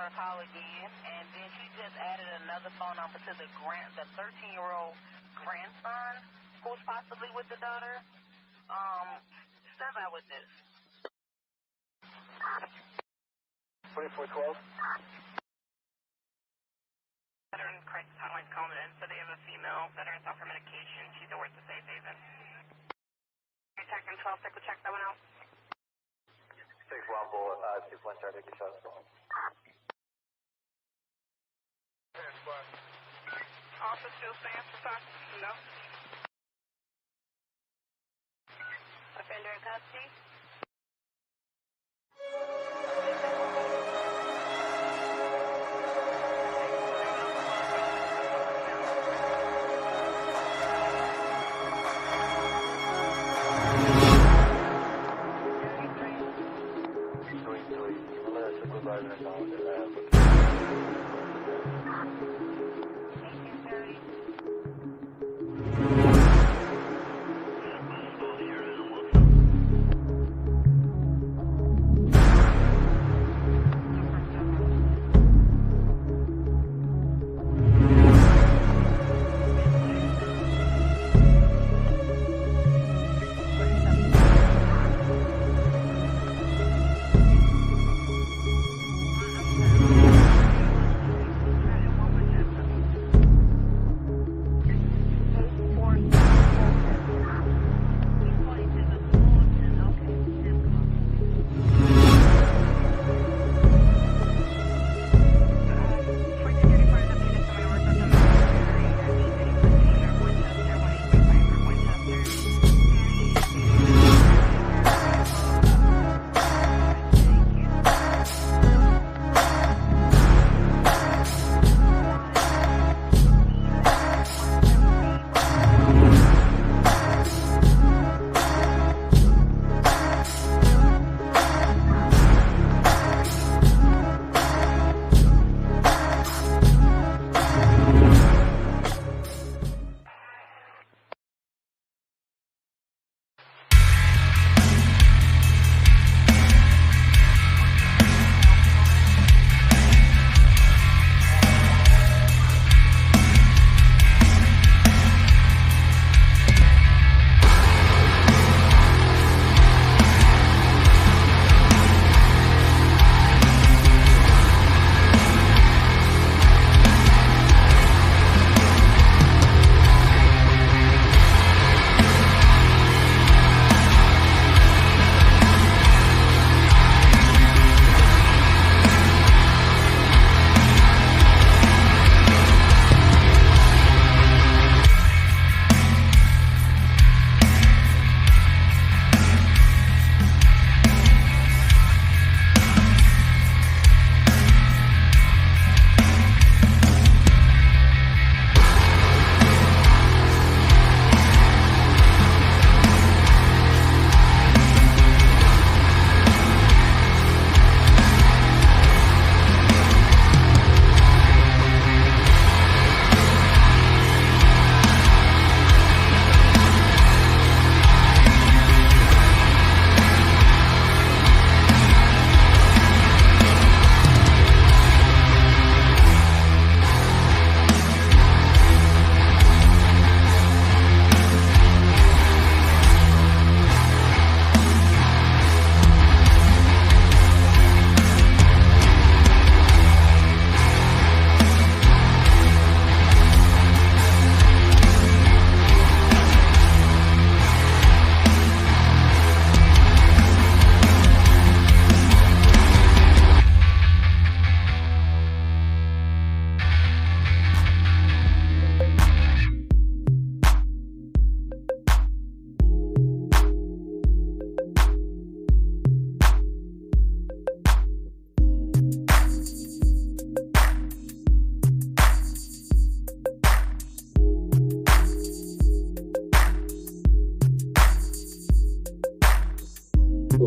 her call again, and then she just added another phone number to the 13-year-old grandson who's possibly with the daughter. Step out with this. 2412. Veteran crisis hotline's calling in, so they have a female veteran's off her medication. She's at work to Safe Haven. Detecting 12, check that one out. 6 1 bullet, 2 1 try to get shot. Also still stands for talk. No. Offender in custody.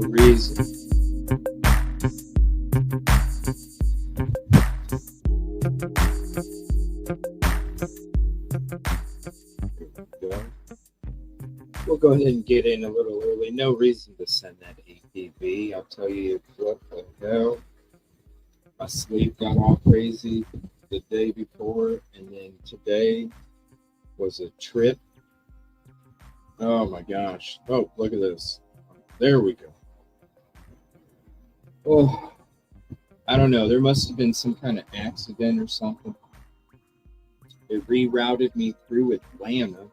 for reason. We'll go ahead and get in a little early. No reason to send that APB. I'll tell you what the hell. My sleep got all crazy the day before, and then today was a trip. Oh my gosh. Oh, look at this. There we go. Oh, I don't know. There must have been some kind of accident or something. It rerouted me through Atlanta.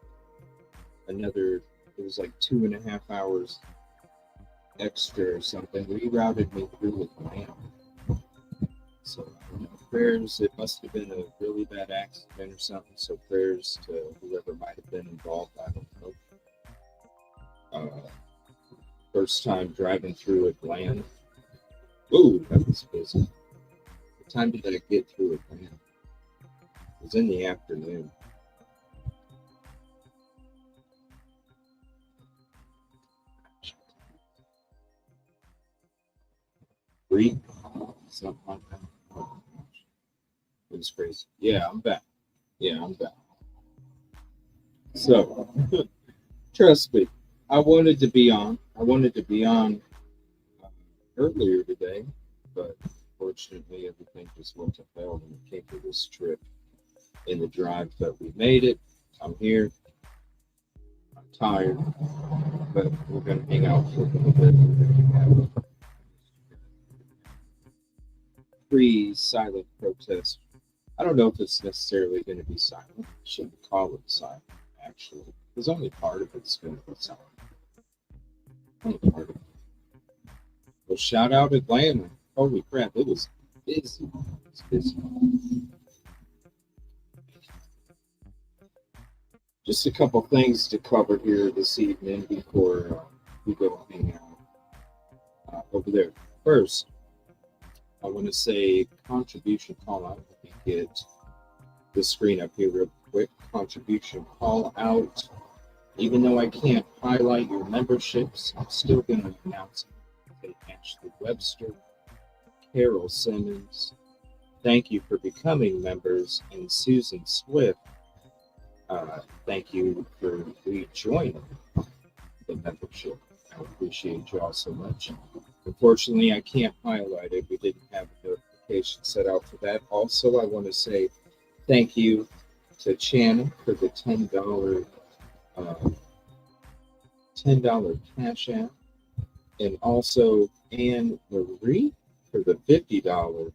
It was like 2.5 hours extra or something. Rerouted me through Atlanta. So, prayers. It must have been a really bad accident or something. So, prayers to whoever might have been involved. I don't know. First time driving through Atlanta. Ooh, that was busy. What time did I get through Atlanta? It was in the afternoon. Three, something like that. Oh my gosh. It was crazy. Yeah, I'm back. So, trust me, I wanted to be on. Earlier today, but fortunately everything just went to hell when it came to this trip in the drive. But we made it. I'm here. I'm tired, but we're going to hang out for a little bit. We're going to have a pre-silent protest. I don't know if it's necessarily going to be silent. I shouldn't call it silent, actually. Because only part of it's going to be silent. Only part of it. Well, shout out Atlanta. Holy crap, it was busy. It's busy. Just a couple things to cover here this evening before we go hang out over there. First, I want to say contribution call out. Let me get the screen up here real quick. Contribution call out. Even though I can't highlight your memberships, I'm still going to announce it. Ashley Webster, Carol Simmons, thank you for becoming members, and Susan Swift, thank you for rejoining the membership. I appreciate you all so much. Unfortunately, I can't highlight it. We didn't have a notification set out for that. Also, I want to say thank you to Channing for the $10 cash app, and also Anne Marie for the $50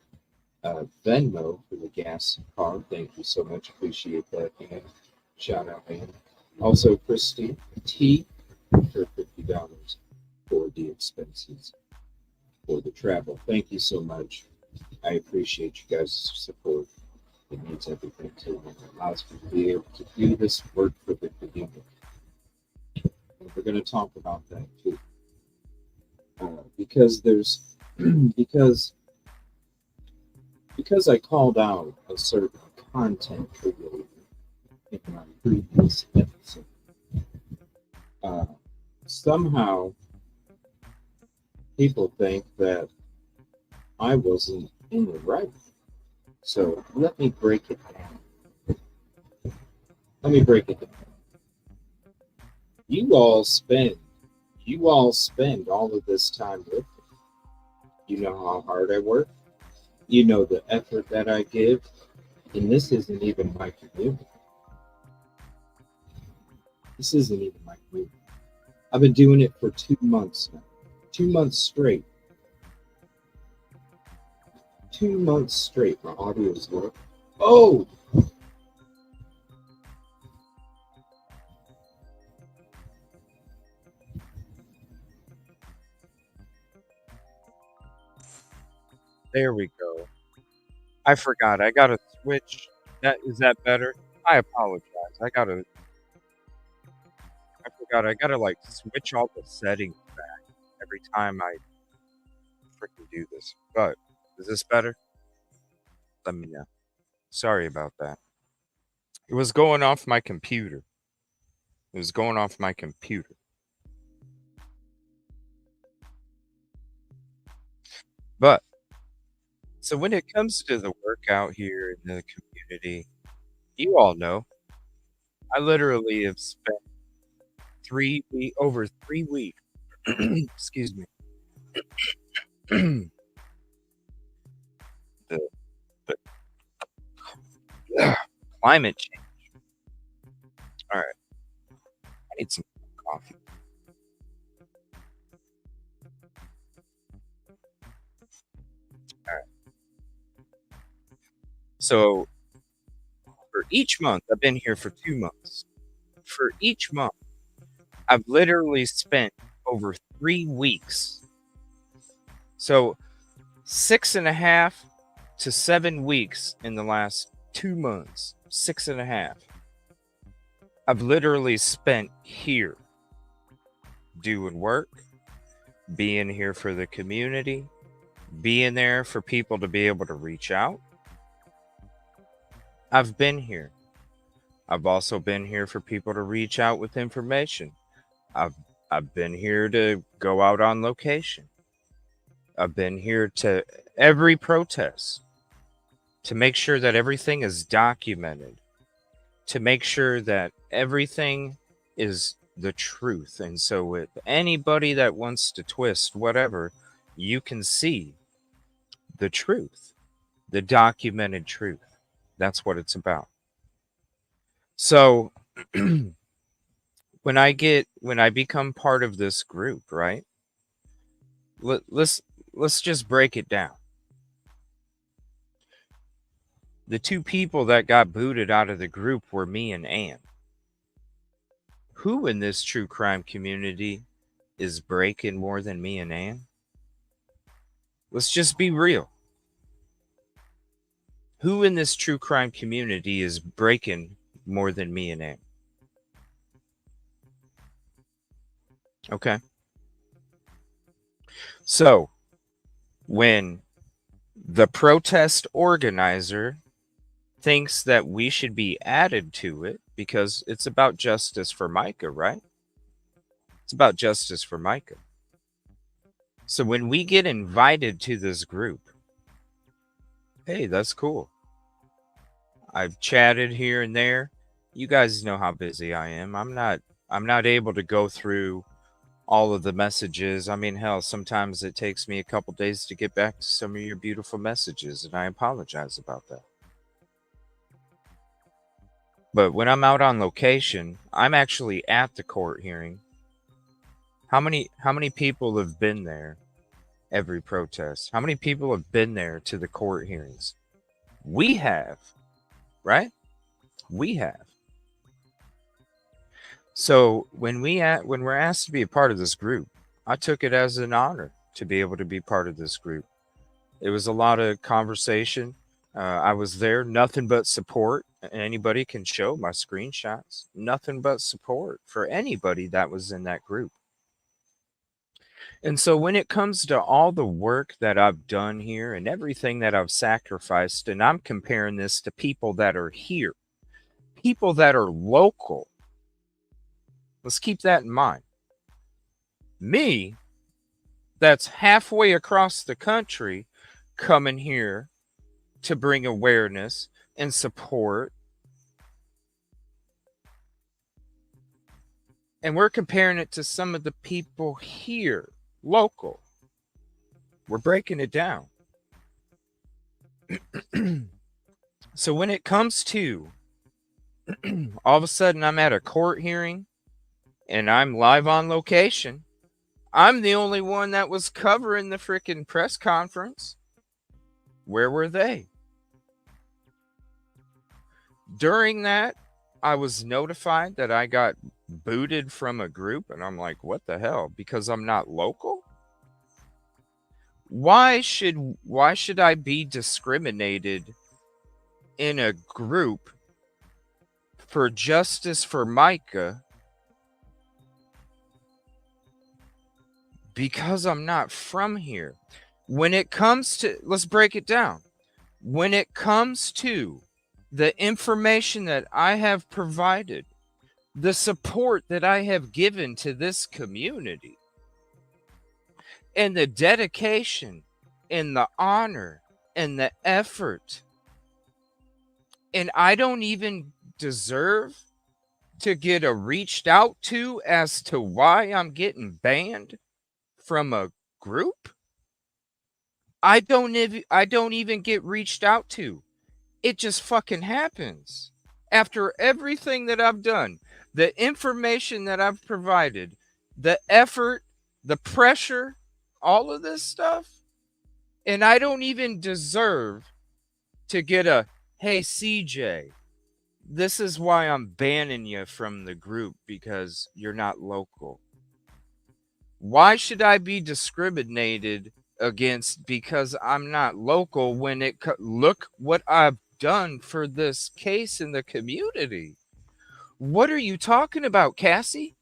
Venmo for the gas card. Thank you so much. Appreciate that, Anne. Shout out, Anne. Also, Christy T for $50 for the expenses for the travel. Thank you so much. I appreciate you guys' support. It means everything to me. It allows me to be able to do this work for the community. And we're going to talk about that too. Because there's because I called out a certain content creator in my previous episode. Somehow people think that I wasn't in the right. So let me break it down. You all spend all of this time with me. You know how hard I work. You know the effort that I give. And this isn't even my community. I've been doing it for 2 months now. 2 months straight. 2 months straight. My audio's low. Oh! There we go. I forgot. I gotta switch. Is that better? I apologize. I forgot. I gotta like switch all the settings back every time I freaking do this. But is this better? Let me know. Sorry about that. It was going off my computer. But so when it comes to the workout here in the community, you all know I literally have spent over 3 weeks. Excuse me. Climate change. All right. I need some coffee. All right. So for each month, I've been here for 2 months. For each month, I've literally spent over 3 weeks. So 6.5 to 7 weeks in the last 2 months. 6.5. I've literally spent here doing work, being here for the community, being there for people to be able to reach out. I've been here. I've also been here for people to reach out with information. I've been here to go out on location. I've been here to every protest to make sure that everything is documented, to make sure that everything is the truth. And so with anybody that wants to twist whatever, you can see the truth, the documented truth. That's what it's about. So when I become part of this group, right? Let's just break it down. The two people that got booted out of the group were me and Ann. Who in this true crime community is breaking more than me and Ann? Let's just be real. Who in this true crime community is breaking more than me and Ann? Okay. So, when the protest organizer thinks that we should be added to it because it's about justice for Micah, right? It's about justice for Micah. So when we get invited to this group, hey, that's cool. I've chatted here and there. You guys know how busy I am. I'm not able to go through all of the messages. I mean, hell, sometimes it takes me a couple days to get back to some of your beautiful messages, and I apologize about that. But when I'm out on location, I'm actually at the court hearing. How many people have been there every protest? How many people have been there to the court hearings? We have, right? We have. So when we're asked to be a part of this group, I took it as an honor to be able to be part of this group. It was a lot of conversation. I was there, nothing but support. Anybody can show my screenshots. Nothing but support for anybody that was in that group. And so when it comes to all the work that I've done here and everything that I've sacrificed, and I'm comparing this to people that are here, people that are local. Let's keep that in mind. Me, that's halfway across the country, coming here to bring awareness and support. And we're comparing it to some of the people here, local. We're breaking it down. So when it comes to all of a sudden I'm at a court hearing and I'm live on location, I'm the only one that was covering the freaking press conference. Where were they? During that, I was notified that I got booted from a group, and I'm like, what the hell? Because I'm not local? Why should I be discriminated in a group for justice for Micah because I'm not from here? When it comes to, let's break it down. When it comes to the information that I have provided, the support that I have given to this community, and the dedication and the honor and the effort, and I don't even deserve to get a reached out to as to why I'm getting banned from a group. I don't even get reached out to. It just fucking happens. After everything that I've done, the information that I've provided, the effort, the pressure, all of this stuff, and I don't even deserve to get a, hey, CJ, this is why I'm banning you from the group because you're not local. Why should I be discriminated against because I'm not local when look what I've done for this case in the community? What are you talking about, Cassie?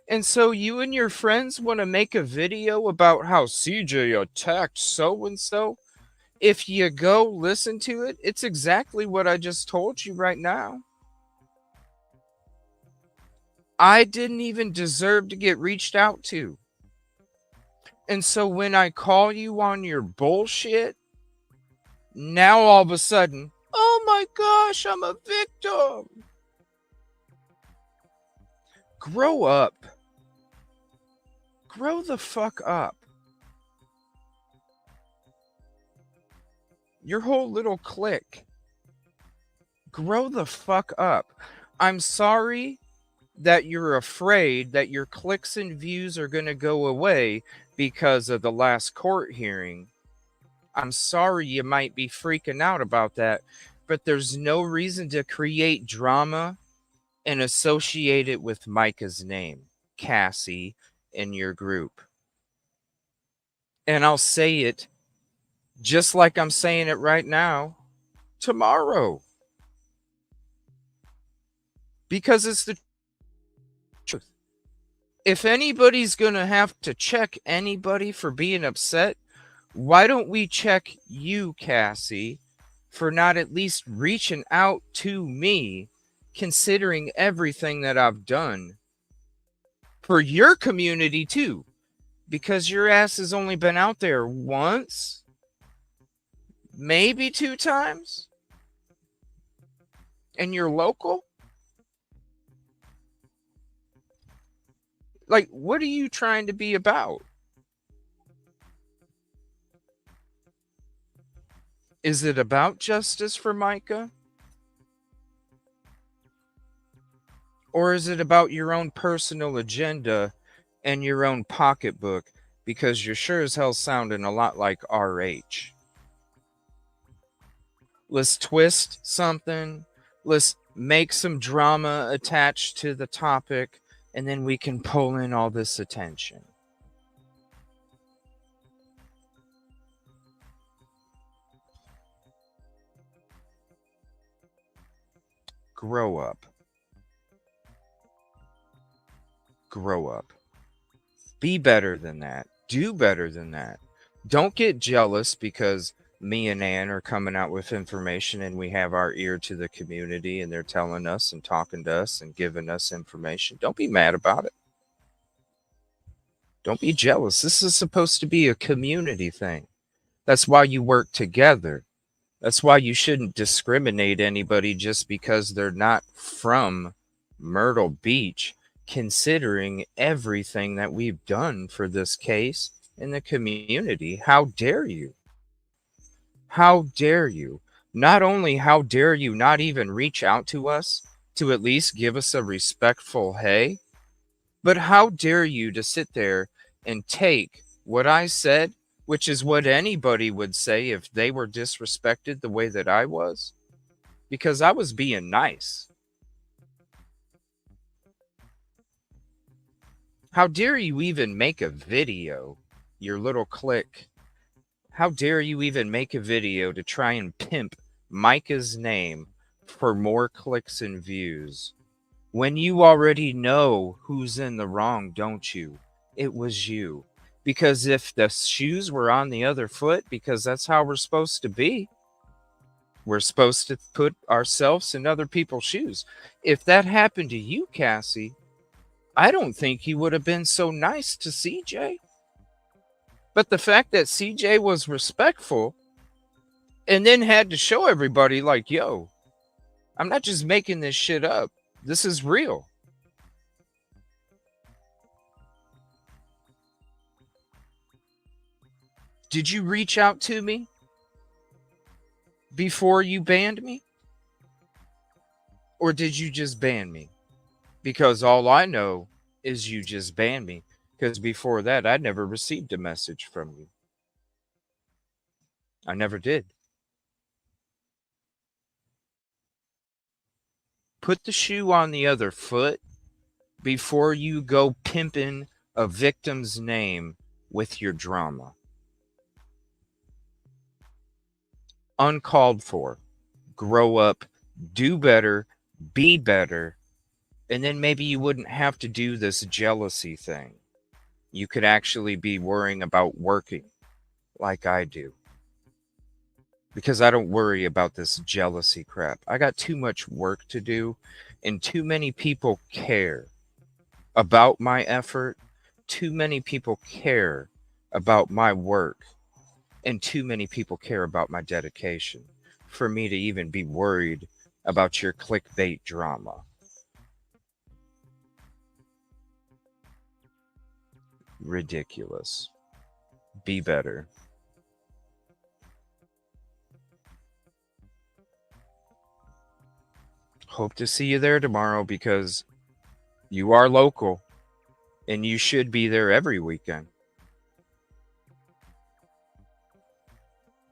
And so you and your friends want to make a video about how CJ attacked so and so? If you go listen to it, it's exactly what I just told you right now. I didn't even deserve to get reached out to. And so when I call you on your bullshit, now all of a sudden, oh my gosh, I'm a victim. Grow up. Grow the fuck up. Your whole little clique. Grow the fuck up. I'm sorry that you're afraid that your clicks and views are going to go away because of the last court hearing. I'm sorry you might be freaking out about that, but there's no reason to create drama and associate it with Micah's name, Cassie, in your group. And I'll say it just like I'm saying it right now, tomorrow. Because it's the truth. If anybody's going to have to check anybody for being upset, why don't we check you, Cassie, for not at least reaching out to me, considering everything that I've done for your community too, because your ass has only been out there once, maybe 2 times, and you're local. Like, what are you trying to be about? Is it about justice for Micah? Or is it about your own personal agenda and your own pocketbook? Because you're sure as hell sounding a lot like RH. Let's twist something. Let's make some drama attached to the topic, and then we can pull in all this attention. Grow up. Grow up. Be better than that. Do better than that. Don't get jealous because me and Ann are coming out with information and we have our ear to the community and they're telling us and talking to us and giving us information. Don't be mad about it. Don't be jealous. This is supposed to be a community thing. That's why you work together. That's why you shouldn't discriminate anybody just because they're not from Myrtle Beach, considering everything that we've done for this case in the community. How dare you? How dare you? Not only how dare you not even reach out to us to at least give us a respectful hey, but how dare you to sit there and take what I said, which is what anybody would say if they were disrespected the way that I was, because I was being nice. How dare you even make a video, your little clique? How dare you even make a video to try and pimp Micah's name for more clicks and views? When you already know who's in the wrong, don't you? It was you. Because if the shoes were on the other foot, because that's how we're supposed to be, we're supposed to put ourselves in other people's shoes. If that happened to you, Cassie, I don't think you would have been so nice to CJ. But the fact that CJ was respectful and then had to show everybody, like, yo, I'm not just making this shit up. This is real. Did you reach out to me? before you banned me? Or did you just ban me? Because all I know is you just banned me. Because before that, I never received a message from you. I never did. Put the shoe on the other foot before you go pimping a victim's name with your drama. Uncalled for. Grow up, do better, be better, and then maybe you wouldn't have to do this jealousy thing. You could actually be worrying about working like I do. Because I don't worry about this jealousy crap. I got too much work to do, and too many people care about my effort. Too many people care about my work, and too many people care about my dedication for me to even be worried about your clickbait drama. Ridiculous. Be better. Hope to see you there tomorrow because you are local and you should be there every weekend.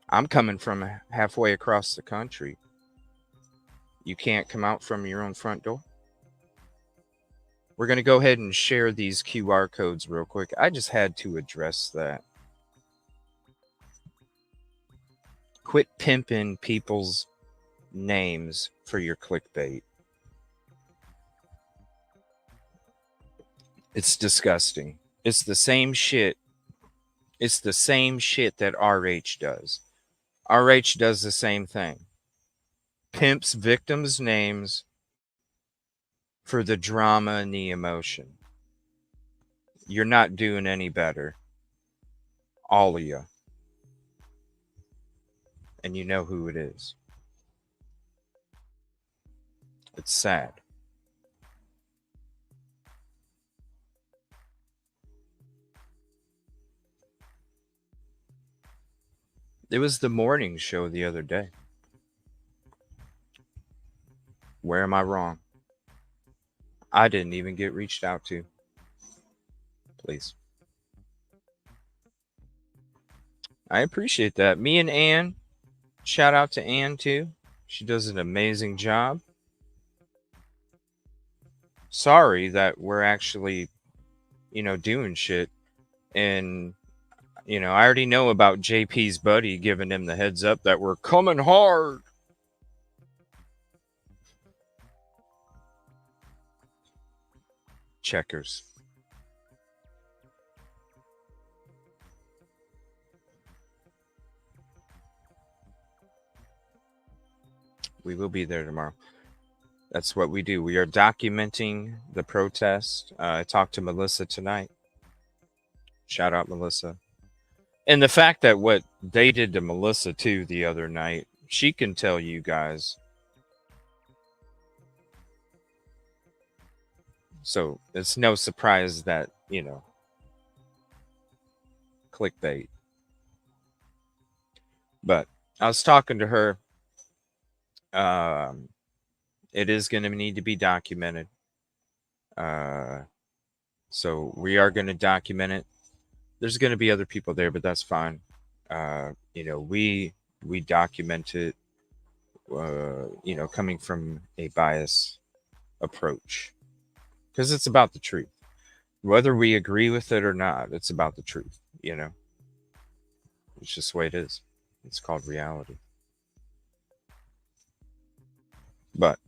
I'm coming from halfway across the country. You can't come out from your own front door. We're going to go ahead and share these QR codes real quick. I just had to address that. Quit pimping people's names for your clickbait. It's disgusting. It's the same shit. It's the same shit that RH does. RH does the same thing. Pimps victims' names for the drama and the emotion. You're not doing any better. All of you. And you know who it is. It's sad. It was the morning show the other day. Where am I wrong? I didn't even get reached out to. Please. I appreciate that. Me and Ann, shout out to Ann too. She does an amazing job. Sorry that we're actually, doing shit. And, I already know about JP's buddy giving him the heads up that we're coming hard. Checkers. We will be there tomorrow. That's what we do. We are documenting the protest. I talked to Melissa tonight. Shout out, Melissa. And the fact that what they did to Melissa, too, the other night, she can tell you guys. So it's no surprise that, clickbait. But I was talking to her. It is going to need to be documented. So we are going to document it. There's going to be other people there, but that's fine. We document it, coming from a bias approach. Because it's about the truth. Whether we agree with it or not, it's about the truth, It's just the way it is. It's called reality. But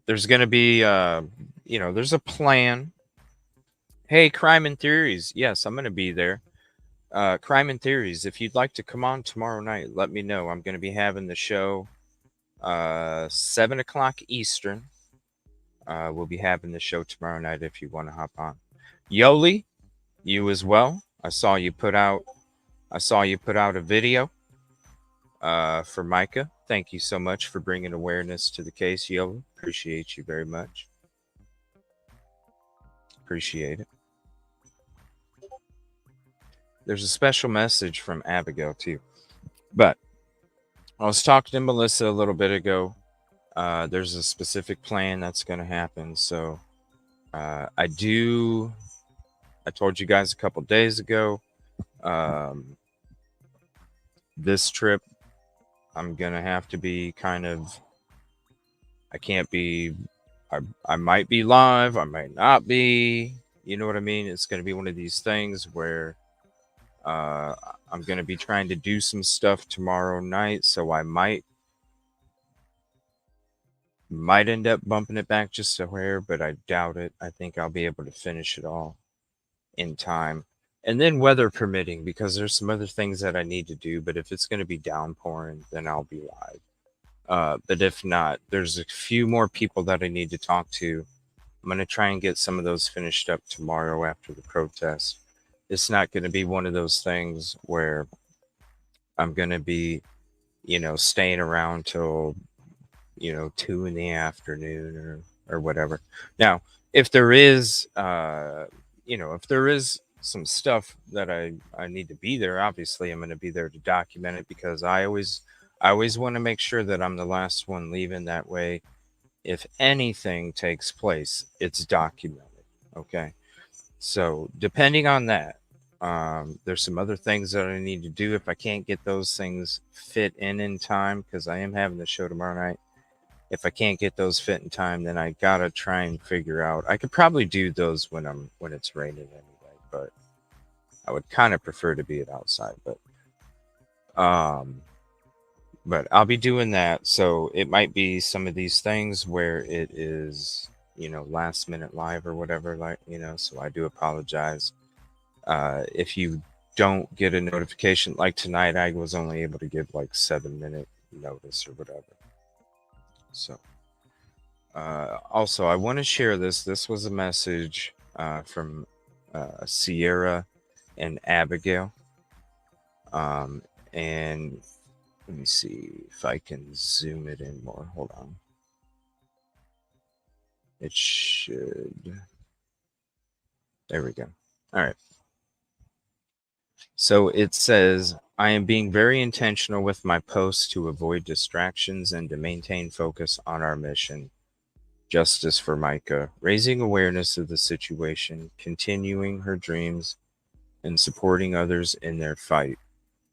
there's going to be, there's a plan. Hey, Crime and Theories. Yes, I'm going to be there. Crime and Theories, if you'd like to come on tomorrow night, let me know. I'm going to be having the show 7 o'clock Eastern. We'll be having the show tomorrow night if you want to hop on. Yoli, you as well. I saw you put out a video for Micah. Thank you so much for bringing awareness to the case, Yoli. Appreciate you very much. Appreciate it. There's a special message from Abigail too. But I was talking to Melissa a little bit ago. There's a specific plan that's going to happen. So I told you guys a couple days ago, um, this trip, I'm going to have to be kind of, I can't be, I might be live, I might not be. You know what I mean? It's going to be one of these things where uh, I'm going to be trying to do some stuff tomorrow night. So I might end up bumping it back just a hair, but I doubt it. I think I'll be able to finish it all in time. And then weather permitting, because there's some other things that I need to do. But if it's going to be downpouring, then I'll be live. But if not, there's a few more people that I need to talk to. I'm going to try and get some of those finished up tomorrow after the protest. It's not going to be one of those things where I'm going to be, staying around till 2 in the afternoon or whatever. Now, if there is if there is some stuff that I need to be there, obviously I'm going to be there to document it, because I always want to make sure that I'm the last one leaving. That way, if anything takes place, it's documented. Okay. So depending on that, there's some other things that I need to do. If I can't get those things fit in time, because I am having the show tomorrow night, if I can't get those fit in time, then I gotta try and figure out. I could probably do those when it's raining anyway, but I would kind of prefer to be outside. But I'll be doing that. So it might be some of these things where it is last minute live or whatever, So I do apologize if you don't get a notification. Like tonight, I was only able to give like 7-minute notice or whatever. So. Also, I want to share this. This was a message from Sierra and Abigail. And let me see if I can zoom it in more. Hold on. It should. There we go. All right. So it says, I am being very intentional with my posts to avoid distractions and to maintain focus on our mission. Justice for Micah, raising awareness of the situation, continuing her dreams, and supporting others in their fight.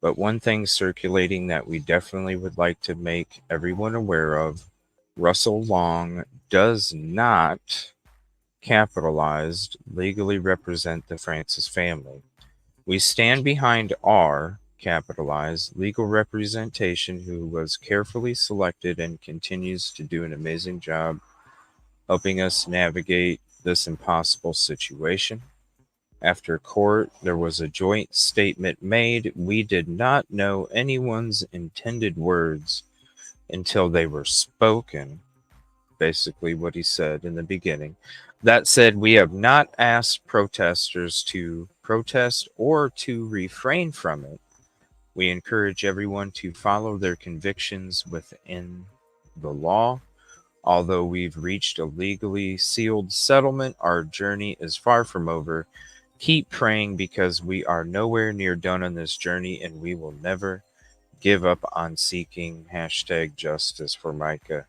But one thing circulating that we definitely would like to make everyone aware of, Russell Long does not, capitalized, legally represent the Francis family. We stand behind our, capitalized, legal representation, who was carefully selected and continues to do an amazing job helping us navigate this impossible situation. After court, there was a joint statement made. We did not know anyone's intended words until they were spoken. Basically, what he said in the beginning. That said, we have not asked protesters to protest or to refrain from it. We encourage everyone to follow their convictions within the law. Although we've reached a legally sealed settlement, our journey is far from over. Keep praying, because we are nowhere near done on this journey, and we will never give up on seeking #justice for Micah.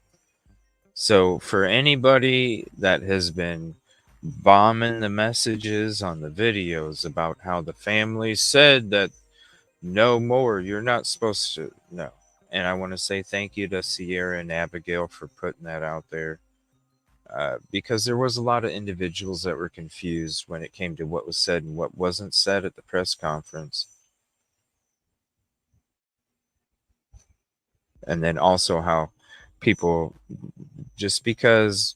So for anybody that has been bombing the messages on the videos about how the family said that no more, you're not supposed to, no. And I want to say thank you to Sierra and Abigail for putting that out there, because there was a lot of individuals that were confused when it came to what was said and what wasn't said at the press conference. And then also how people, just because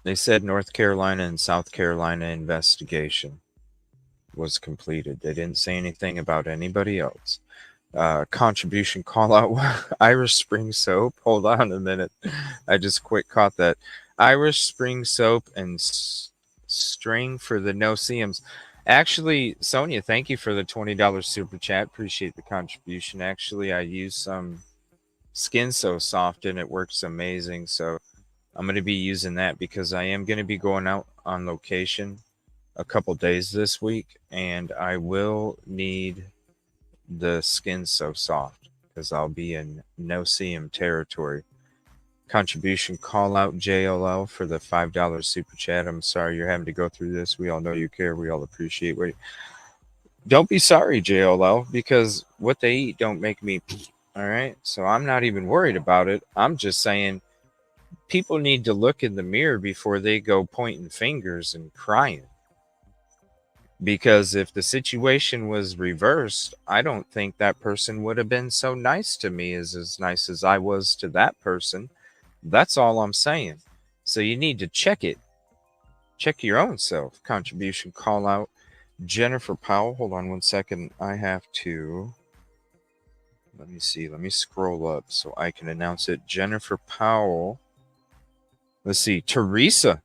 they said North Carolina and South Carolina investigation was completed, they didn't say anything about anybody else. Contribution call out Irish Spring Soap. Hold on a minute. I just caught that. Irish Spring Soap and string for the no-seums. Actually, Sonia, thank you for the $20 super chat. Appreciate the contribution. Actually, I use some Skin So Soft and it works amazing. So I'm going to be using that, because I am going to be going out on location a couple days this week, and I will need the Skin So Soft. because I'll be in no-see-em territory. Contribution call out JLL for the $5 super chat. I'm sorry you're having to go through this. We all know you care. We all appreciate what. Don't be sorry, JLL, because what they eat don't make me. All right, so I'm not even worried about it. I'm just saying people need to look in the mirror before they go pointing fingers and crying. Because if the situation was reversed, I don't think that person would have been so nice to me as nice as I was to that person. That's all I'm saying. So you need to check it. Check your own self. Contribution call out. Jennifer Powell. Hold on one second. I have to. Let me see. Let me scroll up so I can announce it. Jennifer Powell. Let's see. Teresa.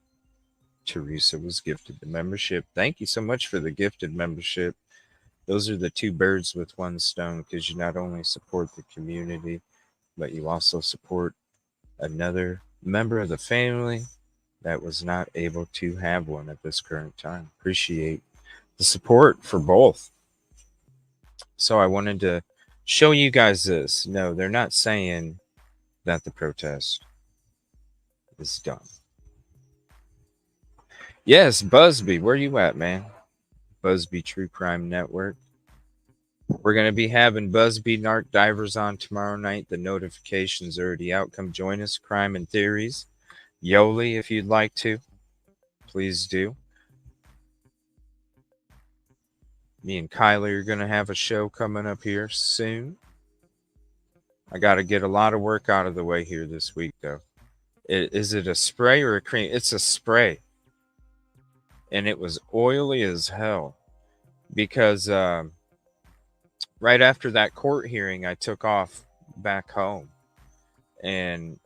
Teresa was gifted the membership. Thank you so much for the gifted membership. Those are the two birds with one stone, because you not only support the community, but you also support another member of the family that was not able to have one at this current time. Appreciate the support for both. So I wanted to show you guys this. No, they're not saying that the protest is done. Yes, Busby, where you at, man? Busby True Crime Network. We're going to be having Busby Narc Divers on tomorrow night. The notification's already out. Come join us, Crime and Theories. Yoli, if you'd like to, please do. Me and Kylie are going to have a show coming up here soon. I got to get a lot of work out of the way here this week, though. Is it a spray or a cream? It's a spray. And it was oily as hell. Because right after that court hearing, I took off back home. And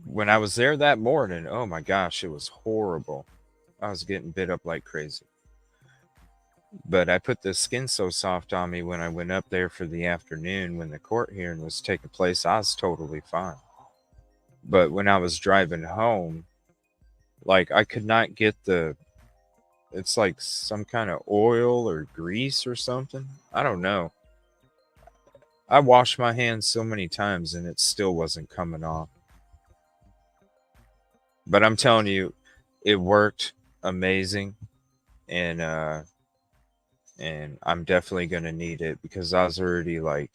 when I was there that morning, oh my gosh, it was horrible. I was getting bit up like crazy. But I put the Skin So Soft on me when I went up there for the afternoon when the court hearing was taking place. I was totally fine. But when I was driving home, like I could not get it's like some kind of oil or grease or something. I don't know. I washed my hands so many times and it still wasn't coming off. But I'm telling you, it worked amazing. And I'm definitely going to need it, because I was already like,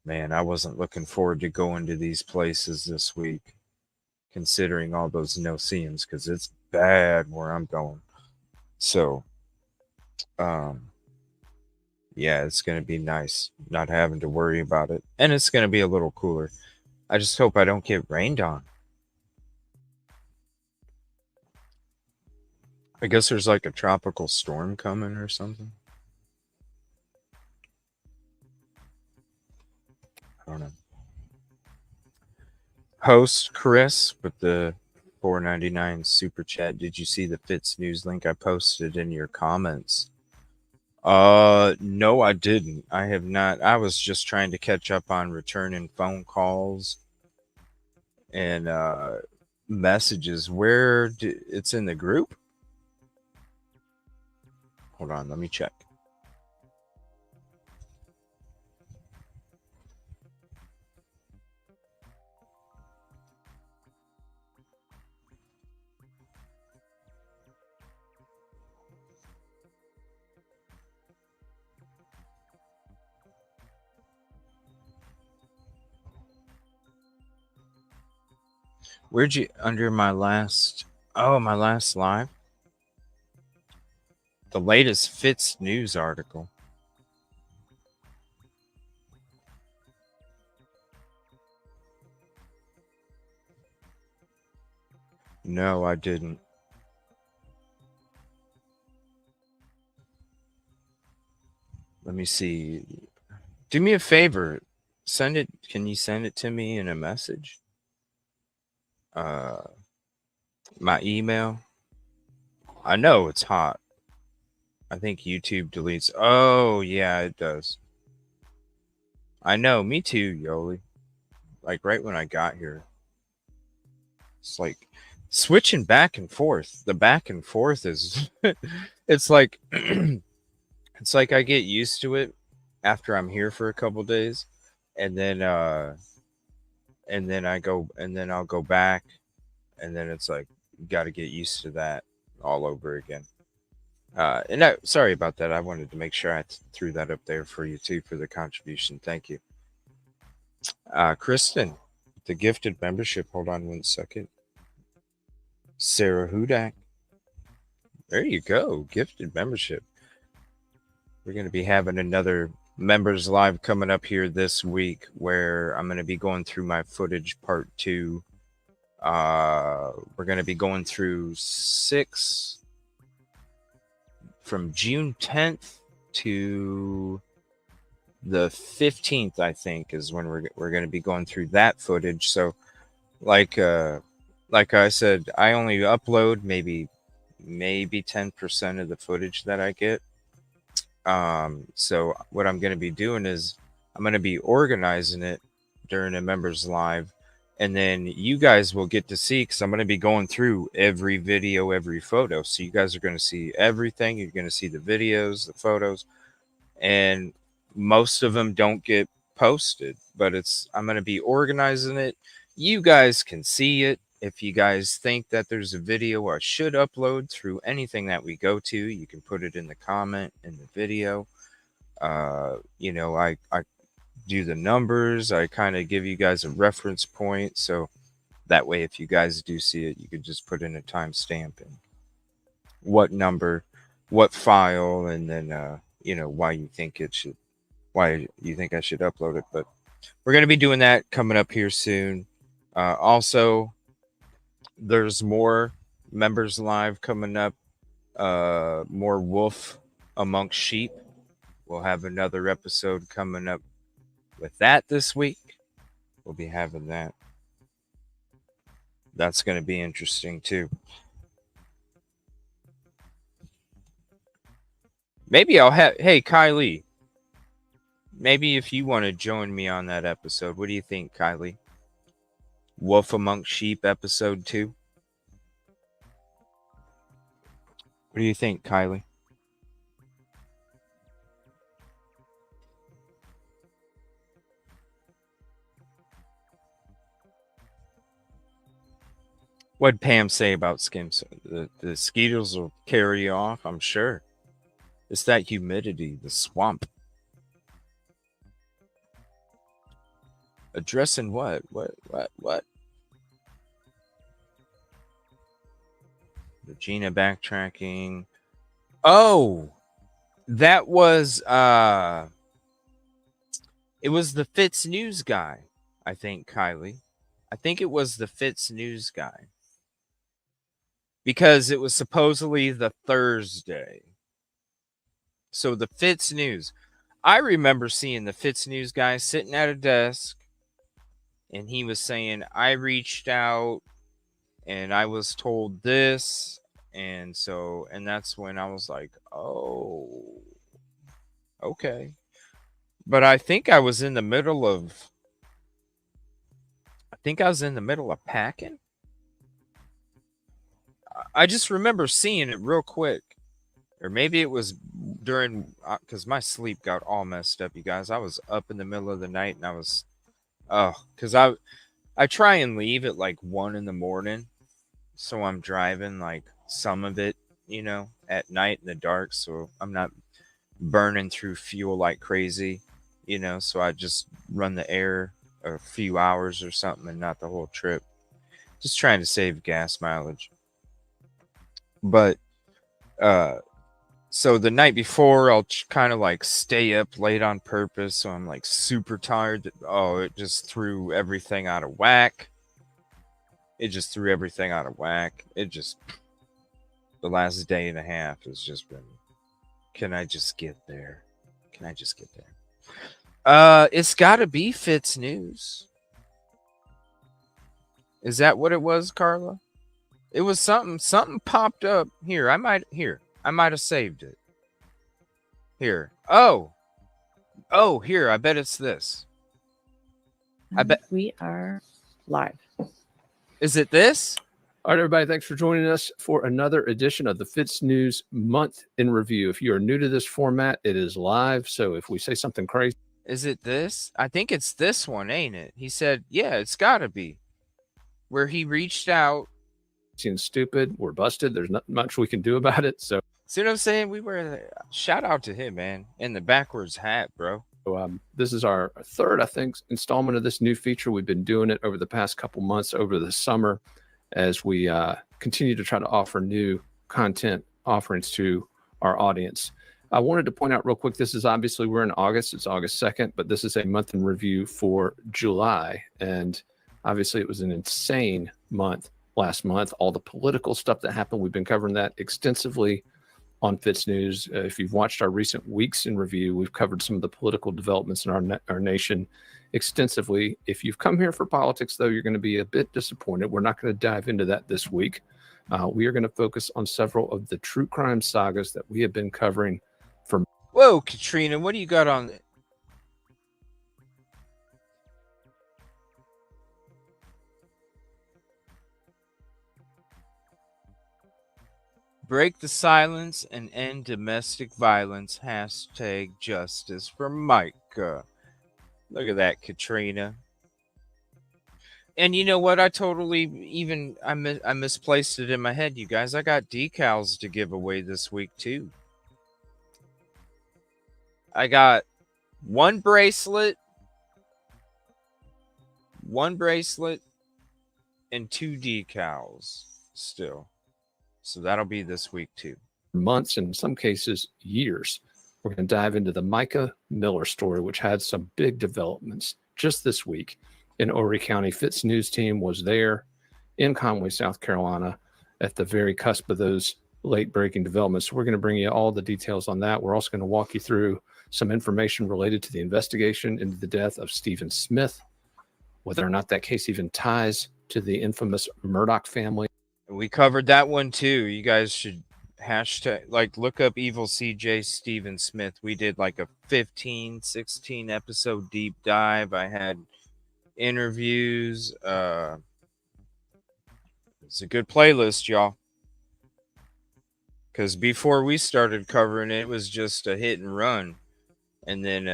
man, I wasn't looking forward to going to these places this week, considering all those no-see-ems, because it's bad where I'm going. So, yeah, it's going to be nice not having to worry about it. And it's going to be a little cooler. I just hope I don't get rained on. I guess there's like a tropical storm coming or something. I don't know. Host Chris with the $4.99 super chat. Did you see the Fitz news link I posted in your comments? No, I didn't. I have not. I was just trying to catch up on returning phone calls and messages. It's in the group? Hold on, let me check. Where'd you, under my last live? The latest Fitz news article. No, I didn't. Let me see. Do me a favor. Send it. Can you send it to me in a message? My email. I know it's hot. I think YouTube deletes. Oh, yeah, it does. I know. Me too, Yoli. Like right when I got here. It's like switching back and forth. The back and forth is it's like it's like I get used to it after I'm here for a couple days, and then I'll go back, and then it's like you got to get used to that all over again. Sorry about that. I wanted to make sure I threw that up there for you too for the contribution. Thank you, Kristen, the gifted membership. Hold on 1 second. Sarah Hudak. There you go, gifted membership. We're going to be having another members live coming up here this week where I'm going to be going through my footage part 2. We're going to be going through 6 from June 10th to the 15th, I think, is when we're going to be going through that footage. So like I said, I only upload maybe 10% of the footage that I get. So what I'm going to be doing is I'm going to be organizing it during a members live, and then you guys will get to see, because I'm going to be going through every video, every photo. So you guys are going to see everything. You're going to see the videos, the photos, and most of them don't get posted, but I'm going to be organizing it. You guys can see it. If you guys think that there's a video I should upload through anything that we go to, you can put it in the comment in the video. I do the numbers. I kind of give you guys a reference point. So that way, if you guys do see it, you could just put in a timestamp and what number, what file, and then, why you think I should upload it. But we're going to be doing that coming up here soon. Also, there's more members live coming up, more wolf amongst sheep. We'll have another episode coming up with that this week. We'll be having that. That's going to be interesting too. Maybe I'll have, hey, Kylie, maybe if you want to join me on that episode, what do you think, Kylie? Wolf Amongst Sheep episode 2. What do you think, Kylie? What'd Pam say about skims? The mosquitoes will carry you off, I'm sure. It's that humidity, the swamp. Addressing what? What? Regina backtracking. Oh, that was it was the Fitz News guy, I think, Kylie. I think it was the Fitz News guy. Because it was supposedly the Thursday. So the Fitz News. I remember seeing the Fitz News guy sitting at a desk, and he was saying, I reached out and I was told this. And that's when I was like, oh, okay. But I think I was in the middle of packing. I just remember seeing it real quick. Or maybe it was during, because my sleep got all messed up, you guys. I was up in the middle of the night, and I was, because I try and leave at like 1 a.m. So I'm driving like some of it, at night in the dark. So I'm not burning through fuel like crazy, so I just run the air a few hours or something and not the whole trip. Just trying to save gas mileage. But, so the night before, I'll kind of like stay up late on purpose. So I'm like super tired. It just threw everything out of whack. The last day and a half has just been, can I just get there? It's got to be Fitz News. Is that what it was, Carla? It was something popped up here. I might have saved it. Here. Oh, here. I bet it's this. I bet we are live. Is it this? All right, everybody. Thanks for joining us for another edition of the Fitz News Month in Review. If you are new to this format, it is live. So if we say something crazy, Is it this? I think it's this one, ain't it? He said, yeah, it's got to be. Where he reached out. Seems stupid. We're busted. There's not much we can do about it. So, See what I'm saying? We were, shout out to him, man. In the backwards hat, bro. this is our third, I think, installment of this new feature. We've been doing it over the past couple months over the summer as we continue to try to offer new content offerings to our audience. I wanted to point out real quick, this is obviously, we're in August. It's August 2nd, but this is a month in review for July. And obviously it was an insane month last month. All the political stuff that happened, we've been covering that extensively on Fitz News. If you've watched our recent weeks in review, we've covered some of the political developments in our nation extensively. If you've come here for politics, though, you're going to be a bit disappointed. We're not going to dive into that this week. We are going to focus on several of the true crime sagas that we have been covering for. Whoa, Katrina, what do you got on? Break the silence and end domestic violence. Hashtag justice for Micah. Look at that, Katrina. And you know what? I totally I misplaced it in my head, you guys. I got decals to give away this week, too. I got one bracelet, and 2 decals still. So that'll be this week, too. Months, and in some cases, years. We're going to dive into the Micah Miller story, which had some big developments just this week in Horry County. Fitz News team was there in Conway, South Carolina, at the very cusp of those late-breaking developments. So we're going to bring you all the details on that. We're also going to walk you through some information related to the investigation into the death of Stephen Smith, whether or not that case even ties to the infamous Murdaugh family. We covered that one, too. You guys should look up Evil CJ Stephen Smith. We did like a 16 episode deep dive. I had interviews. It's a good playlist, y'all. Because before we started covering it, it was just a hit and run. And then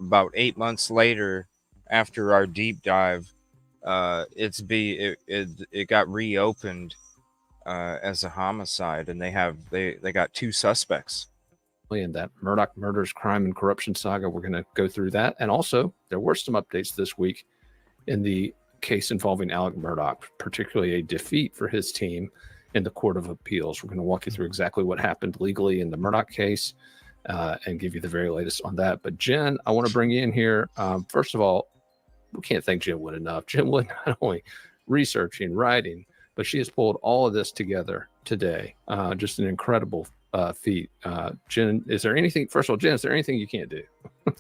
about 8 months later, after our deep dive, it got reopened as a homicide, and they got 2 suspects. In that Murdaugh murders, crime, and corruption saga, we're going to go through that. And also, there were some updates this week in the case involving Alec Murdaugh, particularly a defeat for his team in the Court of Appeals. We're going to walk you through exactly what happened legally in the Murdaugh case and give you the very latest on that. But Jen, I want to bring you in here. First of all, we can't thank Jen Wood enough. Jen Wood not only researching, writing, but she has pulled all of this together today. Just an incredible feat. Jen, is there anything you can't do?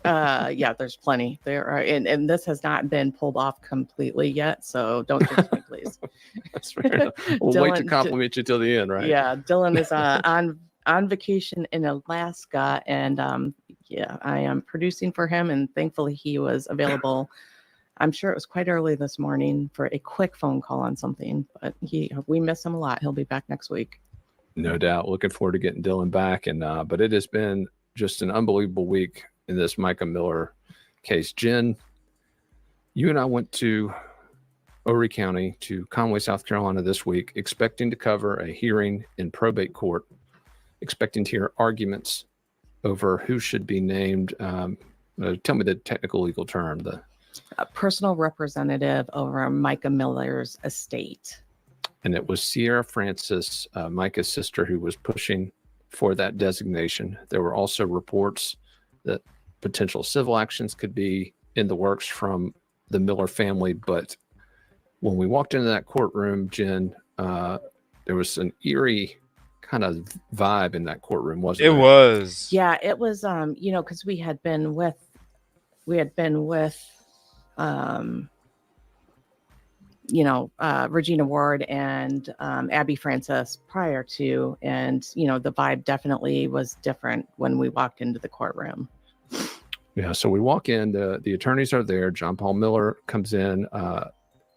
Yeah, there's plenty there are, and this has not been pulled off completely yet, so don't judge me, please. That's fair enough. We'll wait to compliment you till the end, right? Yeah, Dylan is on vacation in Alaska, and I am producing for him, and thankfully he was available. I'm sure it was quite early this morning for a quick phone call on something, but we miss him a lot. He'll be back next week. No doubt. Looking forward to getting Dylan back. And but it has been just an unbelievable week in this Micah Miller case. Jen, you and I went to Horry County to Conway, South Carolina this week, expecting to cover a hearing in probate court, expecting to hear arguments over who should be named. Tell me the technical legal term. A personal representative over Micah Miller's estate. And it was Sierra Francis, Micah's sister, who was pushing for that designation. There were also reports that potential civil actions could be in the works from the Miller family. But when we walked into that courtroom, Jen, there was an eerie kind of vibe in that courtroom, wasn't it? It was. Yeah, it was, because we had been with Regina Ward and Abby Francis prior to, and the vibe definitely was different when we walked into the courtroom. Yeah, so we walk in, the attorneys are there. John Paul Miller comes in.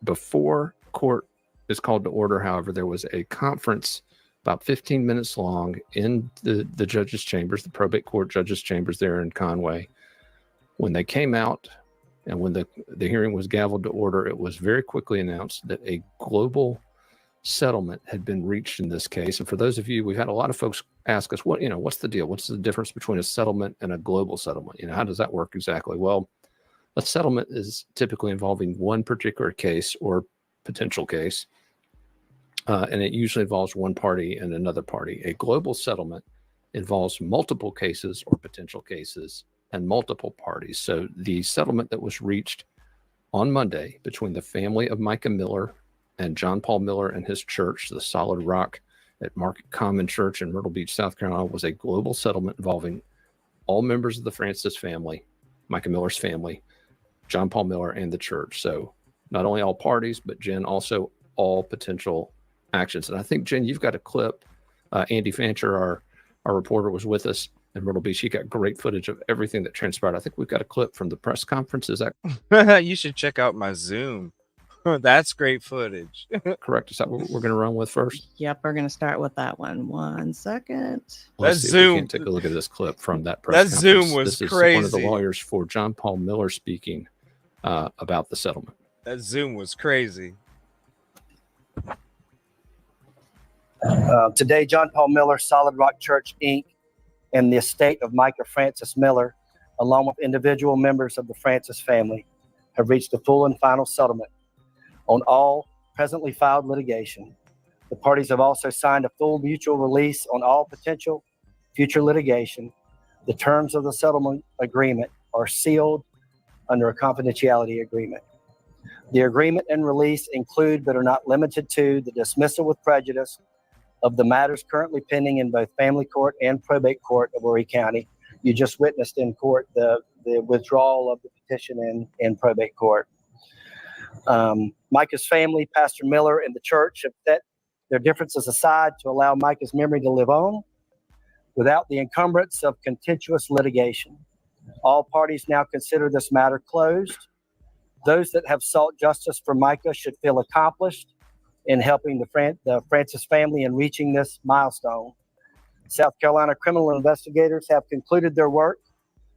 Before court is called to order, however, there was a conference about 15 minutes long in the judge's chambers, the probate court judge's chambers there in Conway. When they came out and when the hearing was gavelled to order, it was very quickly announced that a global settlement had been reached in this case. And for those of you, we've had a lot of folks ask us, what's the deal? What's the difference between a settlement and a global settlement? How does that work exactly? Well, a settlement is typically involving one particular case or potential case, and it usually involves one party and another party. A global settlement involves multiple cases or potential cases and multiple parties. So the settlement that was reached on Monday between the family of Micah Miller and John Paul Miller and his church, the Solid Rock at Market Common Church in Myrtle Beach, South Carolina, was a global settlement involving all members of the Francis family, Micah Miller's family, John Paul Miller, and the church. So not only all parties, but Jen, also all potential actions. And I think, Jen, you've got a clip. Andy Fancher, our reporter, was with us in Myrtle Beach. He got great footage of everything that transpired. I think we've got a clip from the press conference. Is that You should check out my Zoom. That's great footage. correct? Is that what we're going to run with first? Yep, we're going to start with that one. 1 second. Let's see if Zoom. we can take a look at this clip from that press That conference. Zoom was this is crazy. one of the lawyers for John Paul Miller speaking about the settlement. That Zoom was crazy. Today, John Paul Miller, Solid Rock Church, Inc., and the estate of Micah Francis Miller, along with individual members of the Francis family, have reached a full and final settlement on all presently filed litigation. The parties have also signed a full mutual release on all potential future litigation. The terms of the settlement agreement are sealed under a confidentiality agreement. The agreement and release include, but are not limited to, the dismissal with prejudice of the matters currently pending in both family court and probate court of Horry County. You just witnessed in court the withdrawal of the petition in probate court. Micah's family, Pastor Miller, and the church have set their differences aside to allow Micah's memory to live on without the encumbrance of contentious litigation. All parties now consider this matter closed. Those that have sought justice for Micah should feel accomplished in helping the Francis family in reaching this milestone. South Carolina criminal investigators have concluded their work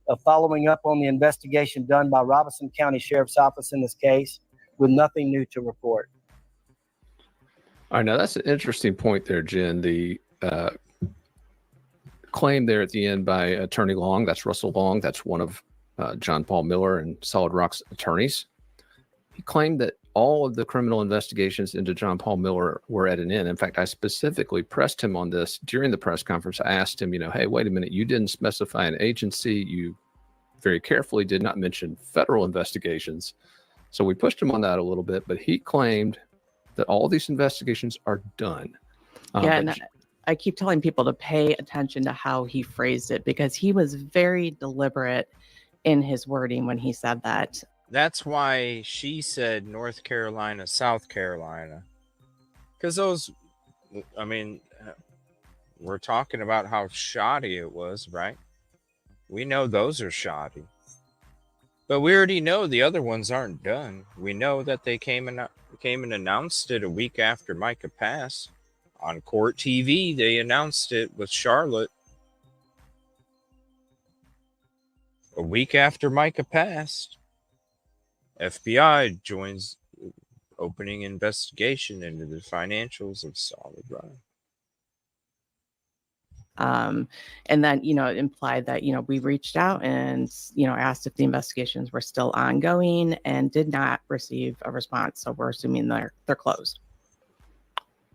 of following up on the investigation done by Robeson County Sheriff's Office in this case, with nothing new to report. All right, now that's an interesting point there, Jen. The claim there at the end by Attorney Long, that's Russell Long, that's one of John Paul Miller and Solid Rock's attorneys. He claimed that all of the criminal investigations into John Paul Miller were at an end. In fact, I specifically pressed him on this during the press conference. I asked him, hey, wait a minute, you didn't specify an agency. You very carefully did not mention federal investigations. So we pushed him on that a little bit, but he claimed that all these investigations are done. And I keep telling people to pay attention to how he phrased it, because he was very deliberate in his wording when he said that. That's why she said North Carolina, South Carolina. Because those, we're talking about how shoddy it was, right? We know those are shoddy. But we already know the other ones aren't done. We know that they came and announced it a week after Micah passed. On Court TV, they announced it with Charlotte. A week after Micah passed. FBI joins opening investigation into the financials of Solid Rock. And then, it implied that, we reached out and, asked if the investigations were still ongoing and did not receive a response. So we're assuming they're closed.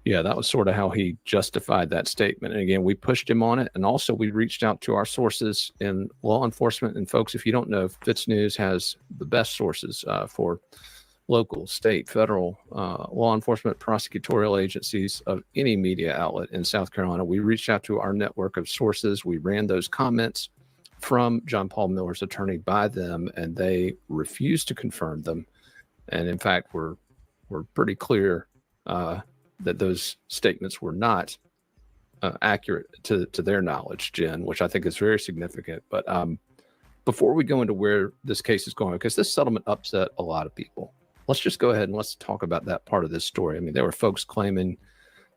Yeah, that was sort of how he justified that statement. And again, we pushed him on it. And also we reached out to our sources in law enforcement. And folks, if you don't know, Fitz News has the best sources for local, state, federal law enforcement, prosecutorial agencies of any media outlet in South Carolina. We reached out to our network of sources. We ran those comments from John Paul Miller's attorney by them, and they refused to confirm them. And in fact, we're pretty clear that those statements were not accurate to their knowledge, Jen, which I think is very significant. But before we go into where this case is going, because this settlement upset a lot of people, let's just go ahead and let's talk about that part of this story. I mean, there were folks claiming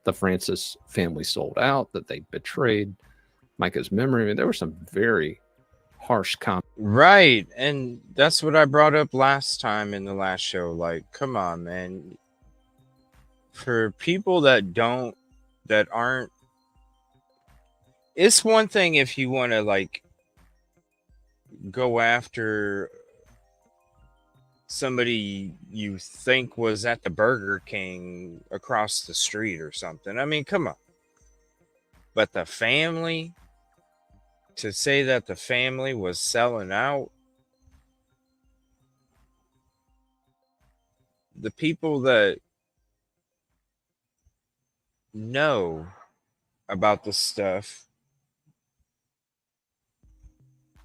the Francis family sold out, that they betrayed Micah's memory. I mean, there were some very harsh comment. Right. And that's what I brought up last time in the last show. Like, come on, man. For people that aren't, it's one thing if you want to like go after somebody you think was at the Burger King across the street or something. I mean, come on. But the family, to say that the family was selling out, the people that know about the stuff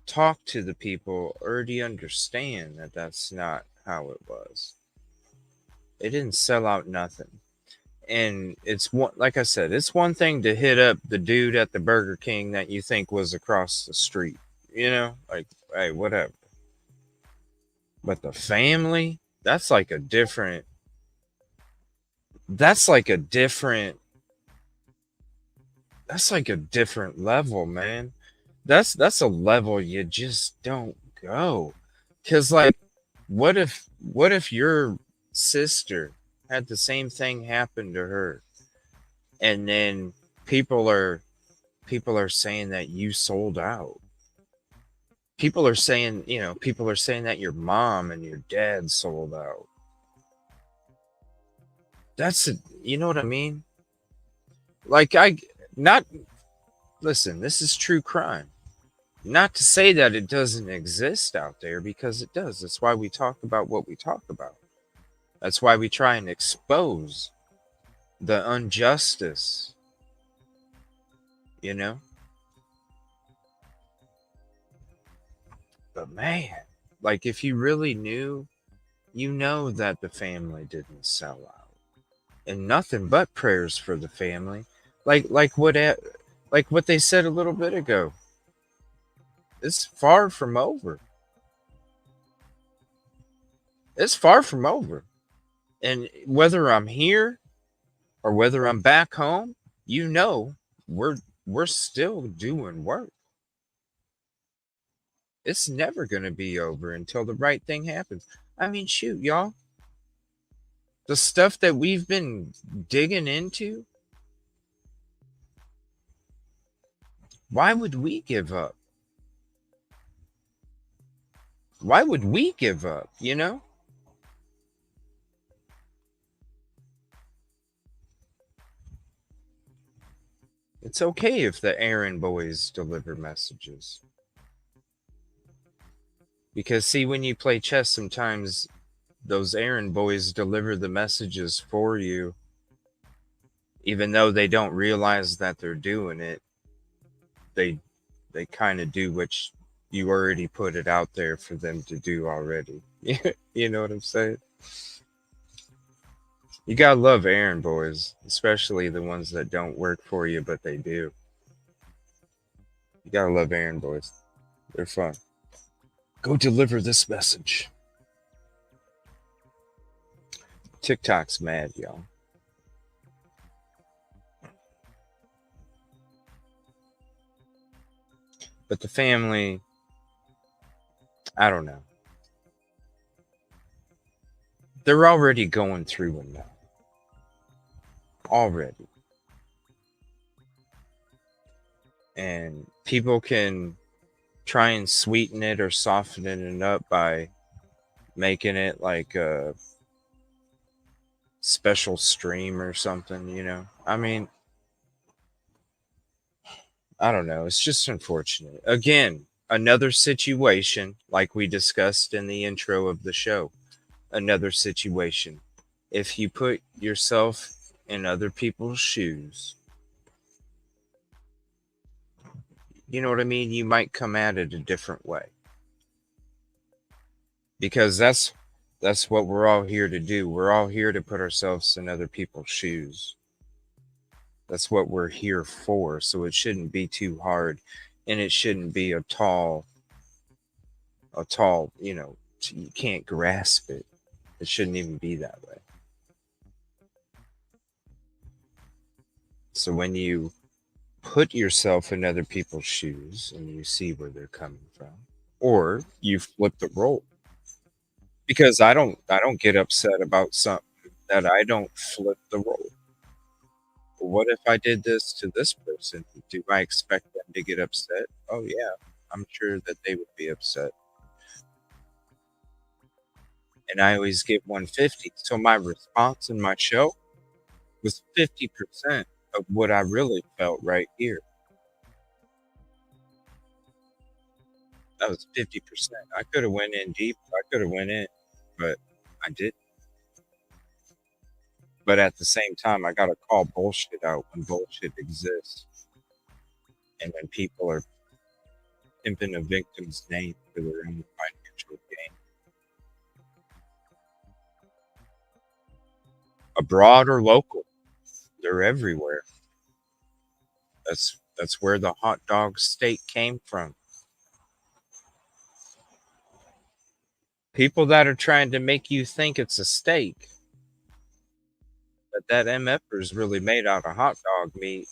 talk to the people, already understand that that's not how it was. It didn't sell out nothing. And it's one, like I said, it's one thing to hit up the dude at the Burger King that you think was across the street, you know, like, hey, whatever. But the family, that's like a different level, man. That's a level you just don't go. Cause like, what if your sister had the same thing happen to her, and then people are saying that you sold out. People are saying that your mom and your dad sold out. You know what I mean? Like, listen, this is true crime. Not to say that it doesn't exist out there, because it does. That's why we talk about what we talk about. That's why we try and expose the injustice, you know? But man, like, if you really knew, you know that the family didn't sell out. And nothing but prayers for the family. Like what they said a little bit ago. It's far from over. It's far from over. And whether I'm here or whether I'm back home, you know, we're still doing work. It's never going to be over until the right thing happens. I mean, shoot, y'all. The stuff that we've been digging into, why would we give up? Why would we give up, you know? It's okay if the errand boys deliver messages. Because, see, when you play chess, sometimes those errand boys deliver the messages for you, even though they don't realize that they're doing it. They kind of do what you already put it out there for them to do already. You know what I'm saying? You gotta love errand boys, especially the ones that don't work for you, but they do. You gotta love errand boys. They're fun. Go deliver this message. TikTok's mad, y'all. But the family, I don't know. They're already going through it now. Already. And people can try and sweeten it or soften it up by making it like a special stream or something, you know? I mean, I don't know. It's just unfortunate. Again, another situation like we discussed in the intro of the show. Another situation. If you put yourself in other people's shoes, you know what I mean? You might come at it a different way. Because that's what we're all here to do. We're all here to put ourselves in other people's shoes. That's what we're here for. So it shouldn't be too hard, and it shouldn't be a tall, you know, you can't grasp it. It shouldn't even be that way. So when you put yourself in other people's shoes and you see where they're coming from, or you flip the role. Because I don't get upset about something that I don't flip the role. What if I did this to this person? Do I expect them to get upset? Oh yeah, I'm sure that they would be upset. And I always give 150. So my response in my show was 50% of what I really felt right here. That was 50%. I could have went in deep. I could have went in, but I didn't. But at the same time, I got to call bullshit out when bullshit exists. And when people are pimping a victim's name for their own financial gain. Abroad or local, they're everywhere. That's where the hot dog steak came from. People that are trying to make you think it's a steak, but that MFer is really made out of hot dog meat,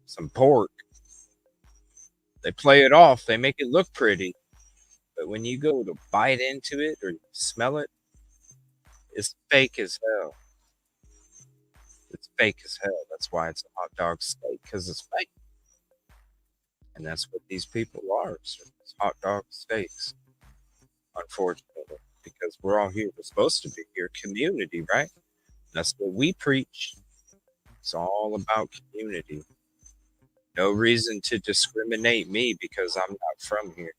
some pork. They play it off, they make it look pretty, but when you go to bite into it or smell it, it's fake as hell. It's fake as hell. That's why it's a hot dog steak, because it's fake. And that's what these people are. It's hot dog steaks, unfortunately, because we're all here. We're supposed to be here. Community, right? That's what we preach. It's all about community. No reason to discriminate me because I'm not from here.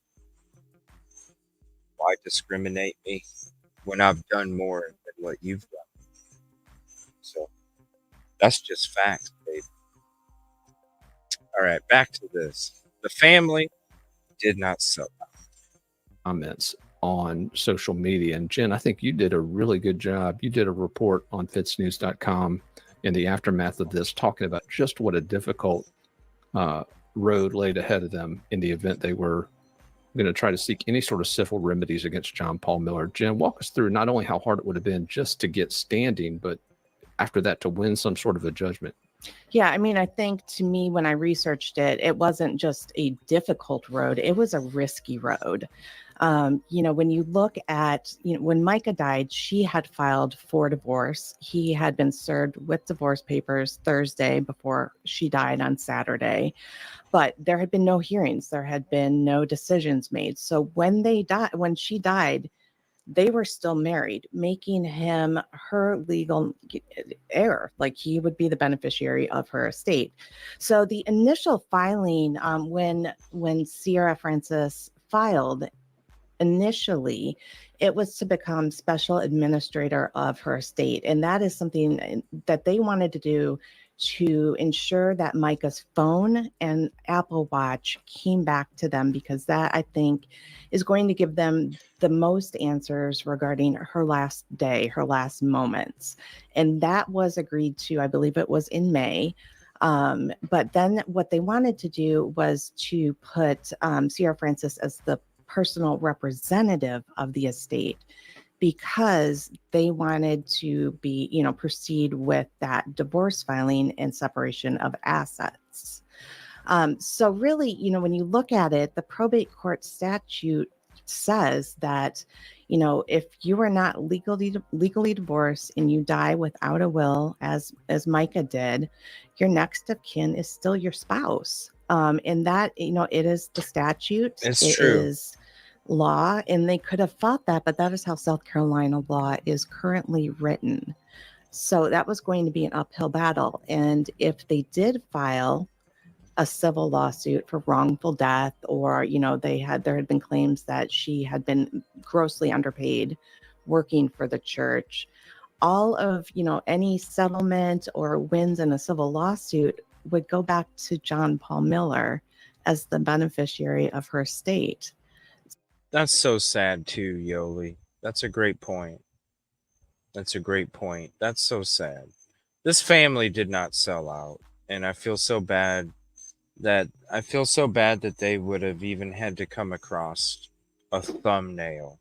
Why discriminate me when I've done more than what you've done? So that's just facts, baby. All right, back to this. The family did not sell out. Comments on social media. And Jen, I think you did a really good job. You did a report on fitznews.com in the aftermath of this, talking about just what a difficult road laid ahead of them in the event they were going to try to seek any sort of civil remedies against John Paul Miller. Jen, walk us through not only how hard it would have been just to get standing, but after that to win some sort of a judgment. Yeah, I mean, I think to me, when I researched it, it wasn't just a difficult road, it was a risky road. When you look at, when Micah died, she had filed for divorce. He had been served with divorce papers Thursday before she died on Saturday. But there had been no hearings. There had been no decisions made. So when she died, they were still married, making him her legal heir, like he would be the beneficiary of her estate. So the initial filing, when Sierra Francis filed, initially, it was to become special administrator of her estate. And that is something that they wanted to do to ensure that Micah's phone and Apple Watch came back to them, because that, I think, is going to give them the most answers regarding her last day, her last moments. And that was agreed to, I believe it was in May. But then what they wanted to do was to put Sierra Francis as the personal representative of the estate, because they wanted to proceed with that divorce filing and separation of assets. So really, when you look at it, the probate court statute says that, if you are not legally divorced and you die without a will, as Micah did, your next of kin is still your spouse. And that, it is the statute. It's true. It is law, and they could have fought that, but that is how South Carolina law is currently written. So that was going to be an uphill battle. And if they did file a civil lawsuit for wrongful death, or there had been claims that she had been grossly underpaid working for the church, all of any settlement or wins in a civil lawsuit would go back to John Paul Miller as the beneficiary of her estate. That's so sad too, Yoli. That's a great point. That's so sad. This family did not sell out, and I feel so bad that they would have even had to come across a thumbnail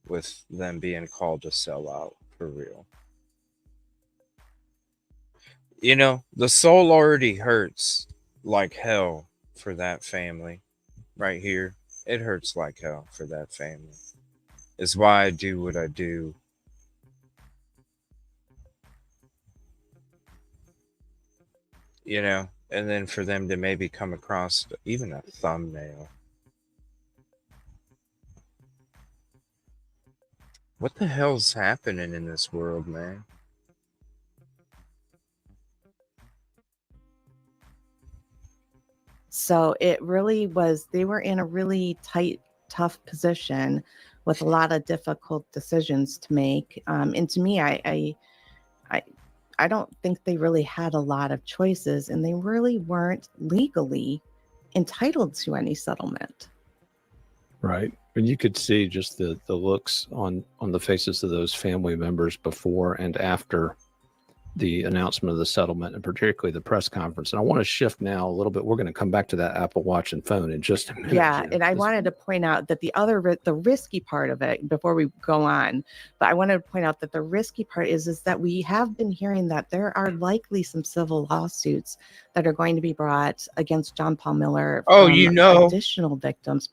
with them being called a sellout, for real. The soul already hurts like hell for that family right here. It hurts like hell for that family. It's why I do what I do. And then for them to maybe come across even a thumbnail. What the hell's happening in this world, man? So it really was, they were in a really tight, tough position with a lot of difficult decisions to make. And to me, I don't think they really had a lot of choices, and they really weren't legally entitled to any settlement. Right. And you could see just the looks on the faces of those family members before and after the announcement of the settlement, and particularly the press conference. And I want to shift now a little bit. We're going to come back to that Apple Watch and phone in just a minute. Yeah, and I wanted to point out that the risky part of it before we go on, but I wanted to point out that the risky part is that we have been hearing that there are likely some civil lawsuits that are going to be brought against John Paul Miller. Oh, additional victims.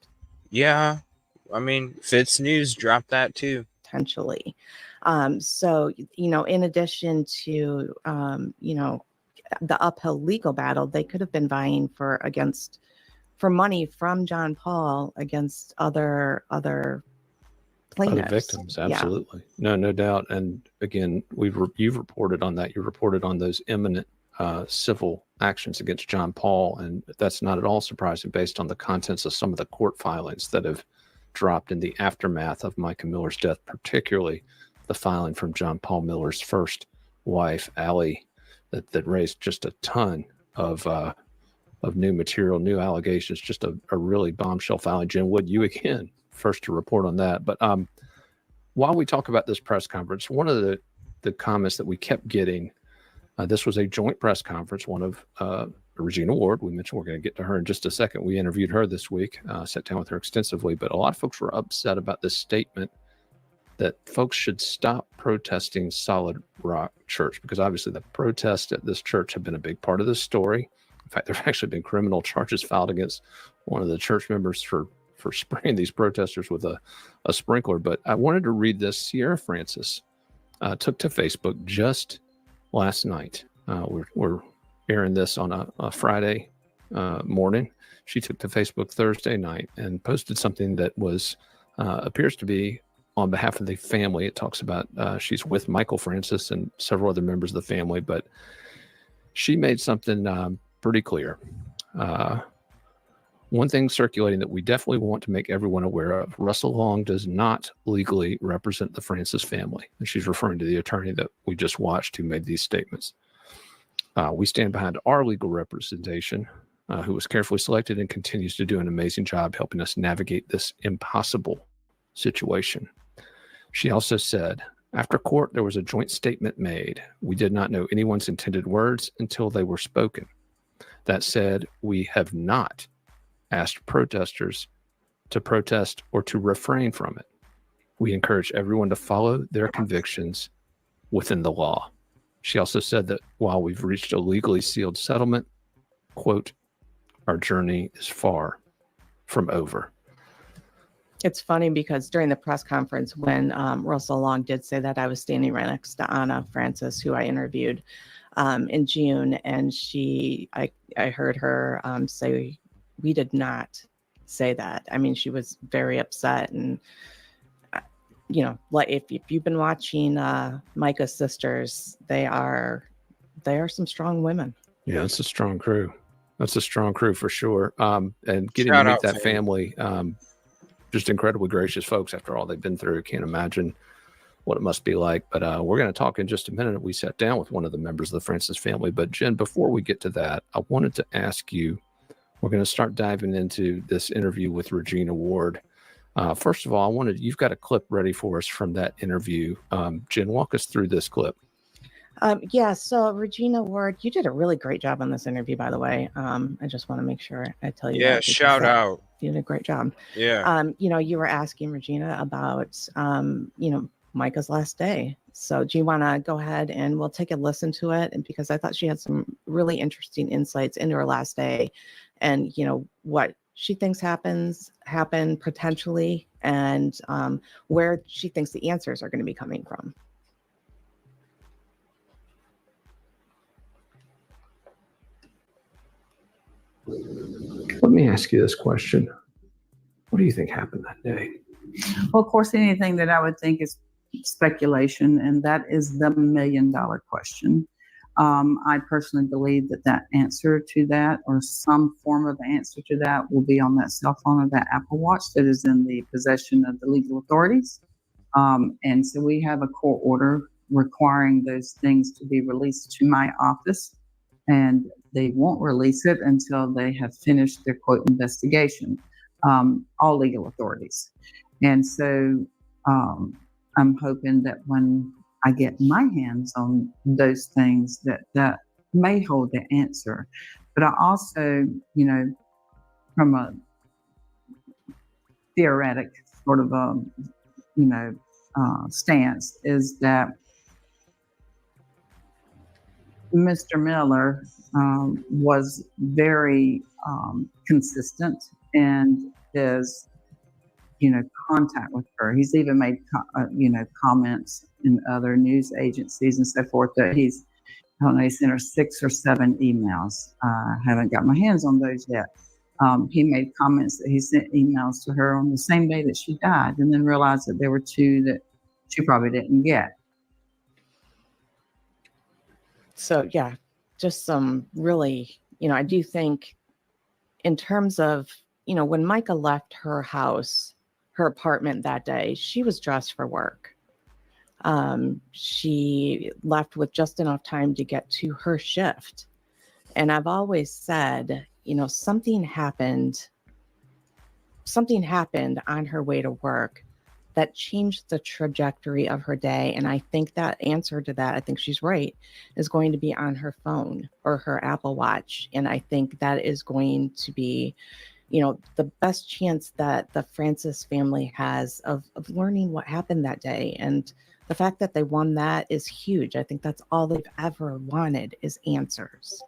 Yeah, I mean, Fitz News dropped that too. Potentially. So, in addition to, the uphill legal battle, they could have been vying for money from John Paul against other plaintiffs. Other victims, absolutely. Yeah. No doubt. And again, you've reported on that. You reported on those imminent civil actions against John Paul, and that's not at all surprising based on the contents of some of the court filings that have dropped in the aftermath of Micah Miller's death, particularly the filing from John Paul Miller's first wife, Allie, that raised just a ton of new material, new allegations, just a really bombshell filing. Jen Wood, you again, first to report on that. But while we talk about this press conference, one of the comments that we kept getting, this was a joint press conference, one of Regina Ward. We mentioned we're going to get to her in just a second. We interviewed her this week, sat down with her extensively, but a lot of folks were upset about this statement that folks should stop protesting Solid Rock Church, because obviously the protests at this church have been a big part of this story. In fact, there have actually been criminal charges filed against one of the church members for spraying these protesters with a sprinkler. But I wanted to read this. Sierra Francis took to Facebook just last night. We're airing this on a Friday morning. She took to Facebook Thursday night and posted something that was appears to be on behalf of the family. It talks about she's with Michael Francis and several other members of the family, but she made something pretty clear. One thing circulating that we definitely want to make everyone aware of: Russell Long does not legally represent the Francis family. And she's referring to the attorney that we just watched who made these statements. We stand behind our legal representation, who was carefully selected and continues to do an amazing job helping us navigate this impossible situation. She also said, after court, there was a joint statement made. We did not know anyone's intended words until they were spoken. That said, we have not asked protesters to protest or to refrain from it. We encourage everyone to follow their convictions within the law. She also said that while we've reached a legally sealed settlement, quote, our journey is far from over. It's funny because during the press conference, when Russell Long did say that, I was standing right next to Anna Francis, who I interviewed in June, and I heard her say, we did not say that. I mean, she was very upset, and like if you've been watching Micah's sisters, they are some strong women. Yeah, it's a strong crew. That's a strong crew for sure. And getting to meet that family, just incredibly gracious folks after all they've been through. Can't imagine what it must be like. But we're going to talk in just a minute. We sat down with one of the members of the Francis family. But Jen, before we get to that, I wanted to ask you, we're going to start diving into this interview with Regina Ward. First of all, you've got a clip ready for us from that interview. Jen, walk us through this clip. So Regina Ward, you did a really great job on this interview, by the way. I just want to make sure I tell you. Yeah, shout out. You did a great job. Yeah. You were asking Regina about, Micah's last day. So do you want to go ahead and we'll take a listen to it? And because I thought she had some really interesting insights into her last day and, what she thinks happened potentially, and where she thinks the answers are going to be coming from. Let me ask you this question. What do you think happened that day? Well, of course, anything that I would think is speculation, and that is the $1 million question. I personally believe that answer to that, or some form of answer to that, will be on that cell phone or that Apple Watch that is in the possession of the legal authorities. And so we have a court order requiring those things to be released to my office, and they won't release it until they have finished their quote investigation, all legal authorities. And so I'm hoping that when I get my hands on those things, that may hold the answer. But I also, from a theoretic sort of stance, is that Mr. Miller was very consistent in his contact with her. He's even made comments in other news agencies and so forth that he sent her 6 or 7 emails. I haven't got my hands on those yet. He made comments that he sent emails to her on the same day that she died, and then realized that there were 2 that she probably didn't get. So yeah, just some really, I do think in terms of, when Micah left her house, her apartment that day, she was dressed for work. She left with just enough time to get to her shift. And I've always said, something happened on her way to work that changed the trajectory of her day. And I think that answer to that, I think she's right, is going to be on her phone or her Apple Watch. And I think that is going to be, the best chance that the Francis family has of learning what happened that day. And the fact that they won that is huge. I think that's all they've ever wanted is answers.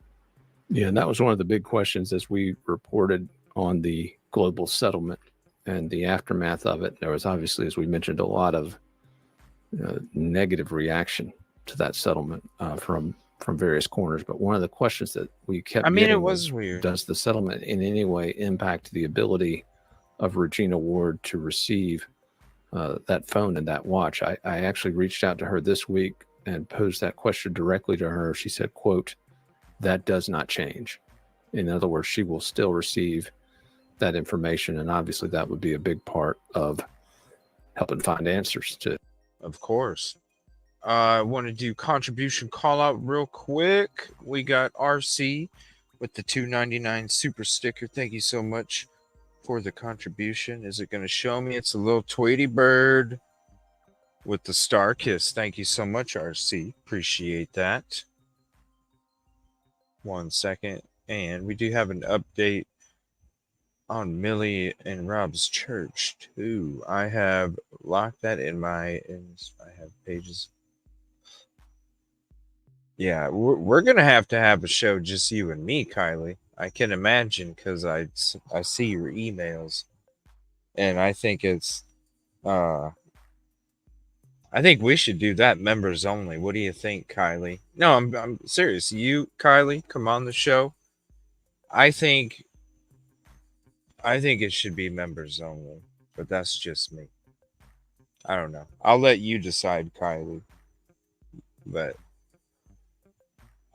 Yeah, and that was one of the big questions as we reported on the global settlement and the aftermath of it. There was obviously, as we mentioned, a lot of negative reaction to that settlement from various corners. But one of the questions that we kept getting it was weird. Does the settlement in any way impact the ability of Regina Ward to receive that phone and that watch? I actually reached out to her this week and posed that question directly to her. She said, quote, "That does not change." In other words, she will still receive that information. And obviously that would be a big part of helping find answers to. Of course. I want to do contribution call out real quick. We got RC with the $2.99 super sticker. Thank you so much for the contribution. Is it going to show me? It's a little Tweety bird with the star kiss. Thank you so much, RC. Appreciate that. 1 second. And we do have an update on Millie and Rob's church too. I have locked that in I have pages. Yeah, we're going to have a show just you and me, Kylie. I can imagine, because I see your emails. And I think it's, I think we should do that members only. What do you think, Kylie? No, I'm serious. You, Kylie, come on the show. I think it should be members only, but that's just me. I don't know. I'll let you decide, Kylie. But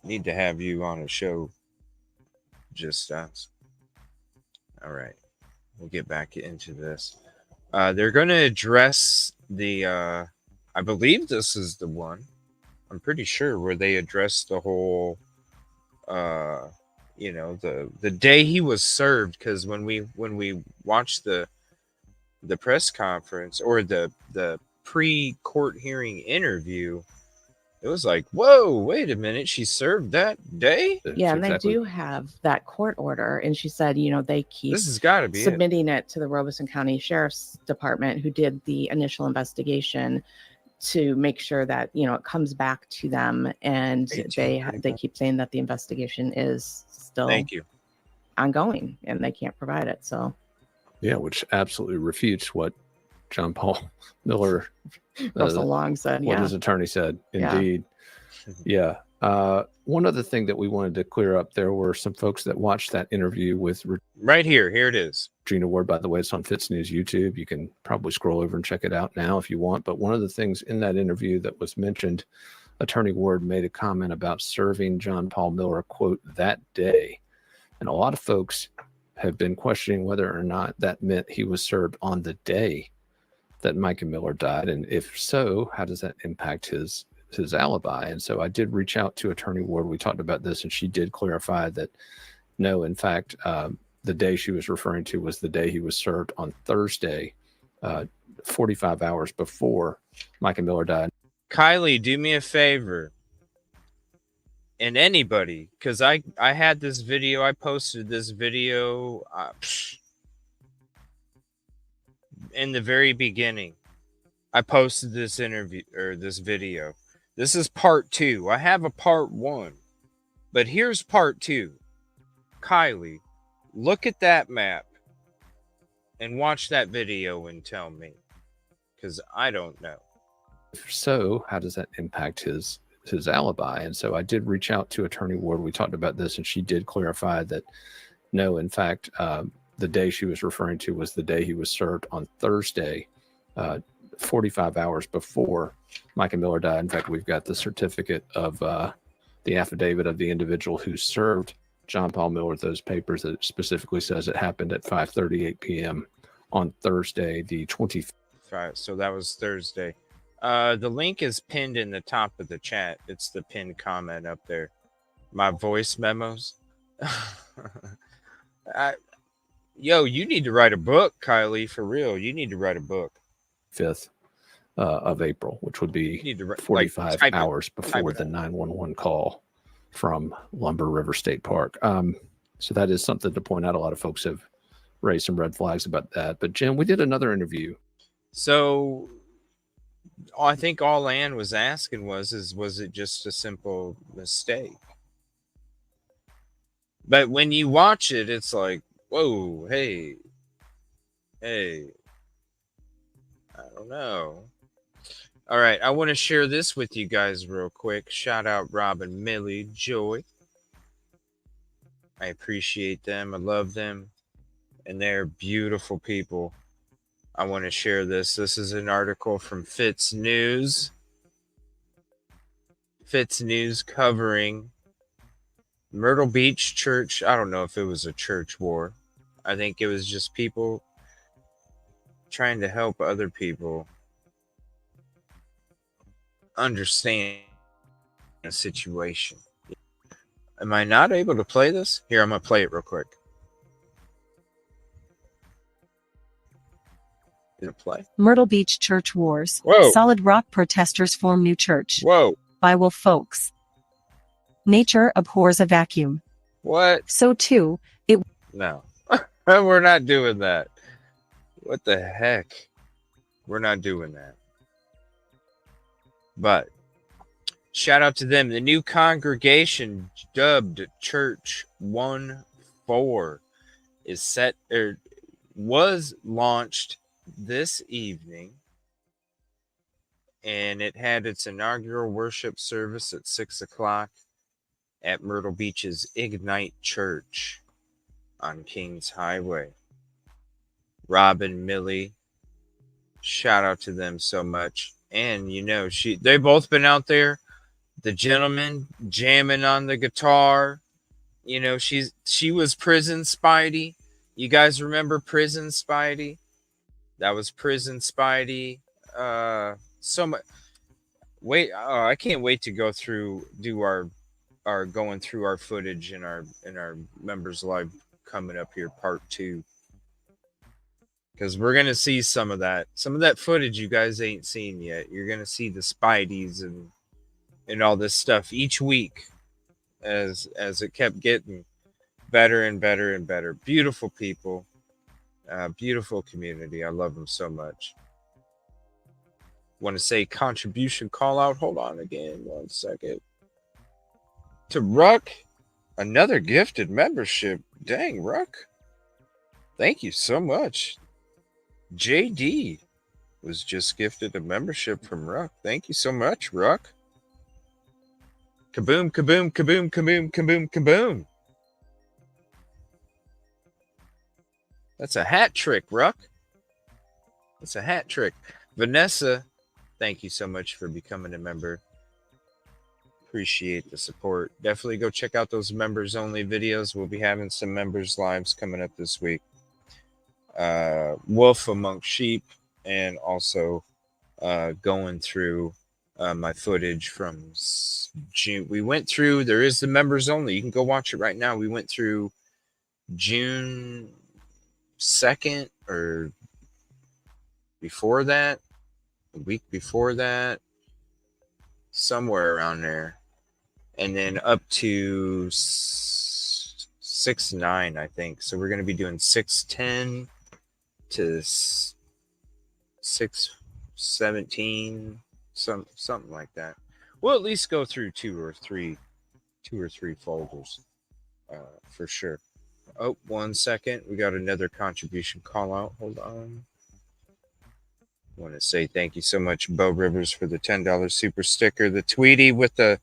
need to have you on a show, just us. All right, we'll get back into this. They're going to address the, I believe this is the one, I'm pretty sure, where they address the whole, the day he was served. Because when we watched the press conference or the pre-court hearing interview, it was like, whoa, wait a minute, she served that day? Yeah, and they do have that court order. And she said, they keep this has got to be submitting it to the Robeson County Sheriff's Department, who did the initial investigation, to make sure that, it comes back to them. And they keep saying that the investigation is still Thank you. ongoing, and they can't provide it. So Yeah, which absolutely refutes what John Paul Miller, Russell Long said, what yeah. his attorney said. Yeah. Indeed. Yeah. One other thing that we wanted to clear up, there were some folks that watched that interview with Right here. Here it is. Regina Ward. By the way, it's on Fitz News YouTube. You can probably scroll over and check it out now if you want. But one of the things in that interview that was mentioned, Attorney Ward made a comment about serving John Paul Miller, quote, that day. And a lot of folks have been questioning whether or not that meant he was served on the day that Micah Miller died. And if so, how does that impact his alibi? And so I did reach out to Attorney Ward. We talked about this, and she did clarify that no, in fact, the day she was referring to was the day he was served on Thursday, 45 hours before Micah Miller died. Kylie, do me a favor. And anybody, because I had this video, I posted this video in the very beginning. I posted this interview or this video. This is part 2. I have a part 1, but here's part 2. Kylie, look at that map and watch that video and tell me, because I don't know. If so, how does that impact his alibi? And so I did reach out to Attorney Ward. We talked about this, and she did clarify that no, in fact, the day she was referring to was the day he was served on Thursday, 45 hours before Micah Miller died. In fact, we've got the certificate of the affidavit of the individual who served John Paul Miller those papers that specifically says it happened at 5:38 p.m. on Thursday, the 25th. So that was Thursday. The link is pinned in the top of the chat. It's the pinned comment up there. My voice memos. Yo, you need to write a book, Kylie, for real. You need to write a book. 5th of April, which would be 45 hours before the 911 call from Lumber River State Park. So that is something to point out. A lot of folks have raised some red flags about that. But Jim, we did another interview. So I think all Ann was asking was it just a simple mistake? But when you watch it, it's like, whoa, hey, I don't know. All right, I want to share this with you guys real quick. Shout out Robin, Millie, Joy. I appreciate them. I love them. And they're beautiful people. I want to share this. This is an article from Fitz News. Fitz News covering Myrtle Beach church. I don't know if it was a church war. I think it was just people trying to help other people understand the situation. Am I not able to play this? Here, I'm going to play it real quick. Did it play? Myrtle Beach church wars. Whoa. Solid Rock protesters form new church. Whoa. By Wolf Folks. Nature abhors a vacuum. What? So too, it... No. We're not doing that. What the heck? We're not doing that. But shout out to them. The new congregation dubbed Church 1-4 is set or was launched this evening, and it had its inaugural worship service at 6 o'clock at Myrtle Beach's Ignite Church on Kings Highway. Robin, Millie, shout out to them so much. And you know, they've both been out there. The gentleman jamming on the guitar. You know, she was Prison Spidey. You guys remember Prison Spidey? That was Prison Spidey. So much. Wait, I can't wait to go through, going through our footage in our members live coming up here, part 2. Because we're gonna see some of that footage you guys ain't seen yet. You're gonna see the Spideys and all this stuff each week as it kept getting better and better and better. Beautiful people, beautiful community. I love them so much. Want to say contribution call out. Hold on again, 1 second. To Ruck Another gifted membership. Dang, Ruck. Thank you so much. JD was just gifted a membership from Ruck. Thank you so much, Ruck. Kaboom, kaboom, kaboom, kaboom, kaboom, kaboom. That's a hat trick, Ruck. That's a hat trick. Vanessa, thank you so much for becoming a member. Appreciate the support. Definitely go check out those members only videos. We'll be having some members lives coming up this week. Wolf among sheep, and also going through my footage from June. We went through, there is the members only. You can go watch it right now. We went through June 2nd or before that, a week before that, somewhere around there. And then up to 6/9, I think. So we're going to be doing 6/10 to 6/17, something like that. We'll at least go through two or three folders for sure. Oh, 1 second. We got another contribution call out. Hold on. I want to say thank you so much, Bo Rivers, for the $10 super sticker. The Tweety with the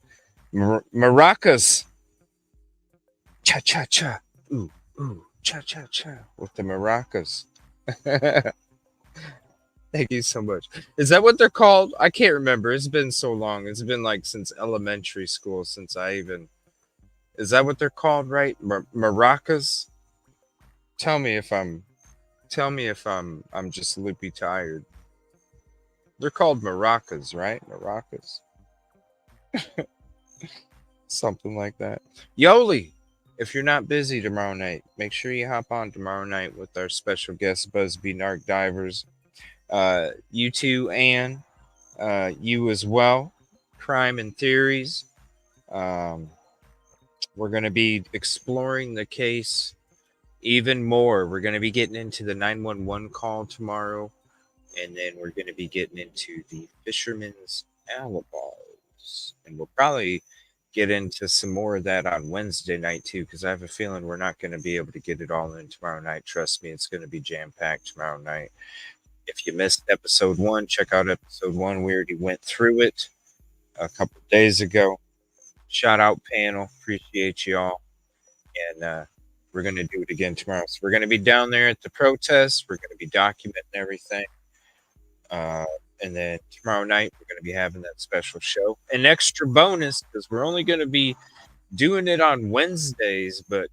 maracas. Cha cha cha. Ooh, ooh, cha cha cha. With the maracas. Thank you so much. Is that what they're called? I can't remember. It's been so long. It's been like since elementary school since I even. Is that what they're called, right? Maracas? Tell me if I'm just loopy tired. They're called maracas, right? Maracas. Something like that. Yoli, if you're not busy tomorrow night, make sure you hop on tomorrow night with our special guest, Busby Narc Divers. You too, Anne. You as well. Crime and Theories. We're going to be exploring the case even more. We're going to be getting into the 911 call tomorrow. And then we're going to be getting into the fisherman's alibis. And we'll probably get into some more of that on Wednesday night too, because I have a feeling we're not going to be able to get it all in tomorrow night. Trust me, it's going to be jam-packed tomorrow night. If you missed episode 1, check out episode 1. We already went through it a couple of days ago. Shout out panel. Appreciate y'all. And we're going to do it again tomorrow. So we're going to be down there at the protest. We're going to be documenting everything. And then tomorrow night, we're going to be having that special show. An extra bonus, because we're only going to be doing it on Wednesdays. But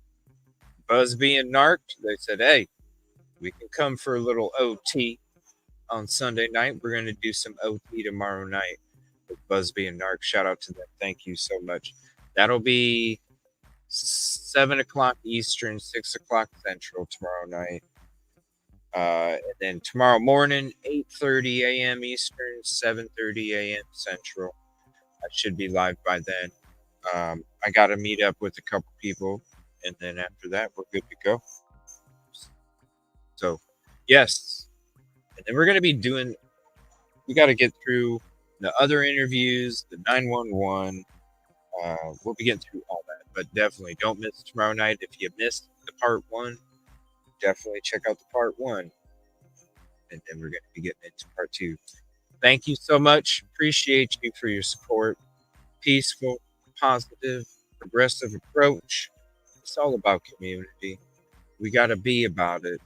Busby and Narc, they said, hey, we can come for a little OT on Sunday night. We're going to do some OT tomorrow night with Busby and Narc. Shout out to them. Thank you so much. That'll be 7 o'clock Eastern, 6 o'clock Central tomorrow night. And then tomorrow morning, 8:30 a.m. Eastern, 7:30 a.m. Central. I should be live by then. I got to meet up with a couple people, and then after that, we're good to go. So, yes. And then we're going to be doing, we got to get through the other interviews, the 911. We'll be getting through all that, but definitely don't miss tomorrow night. If you missed the part 1, definitely check out the part 1. And then we're going to be getting into part 2. Thank you so much. Appreciate you for your support. Peaceful, positive, progressive approach. It's all about community. We got to be about it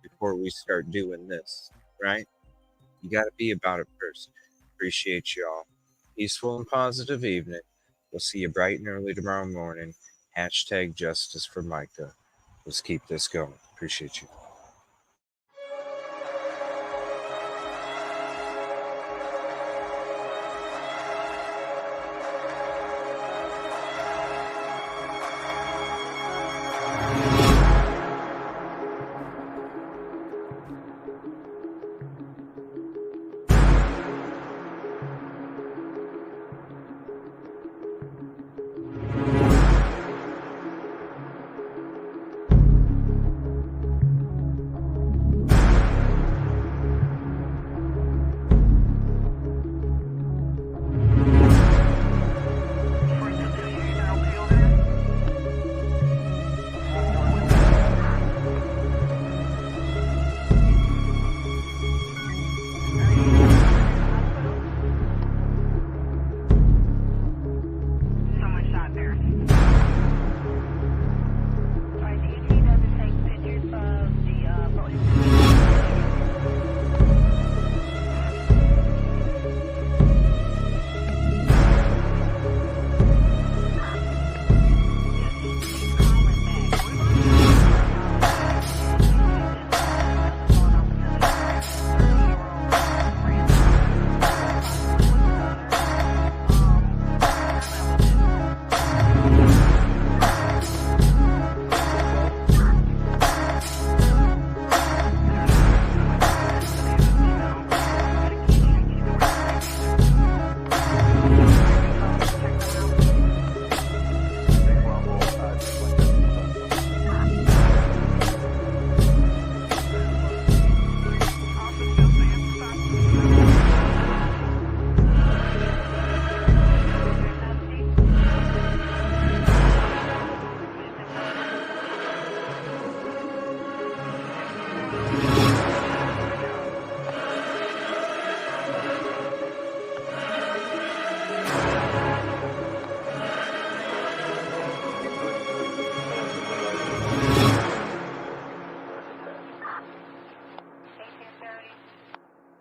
before we start doing this, right? You got to be about it first. Appreciate y'all. Peaceful and positive evening. We'll see you bright and early tomorrow morning. Hashtag justice for Micah. Let's keep this going. Appreciate you.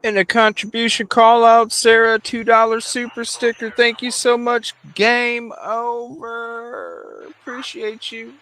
And a contribution call out, Sarah, $2 super sticker. Thank you so much. Game over. Appreciate you.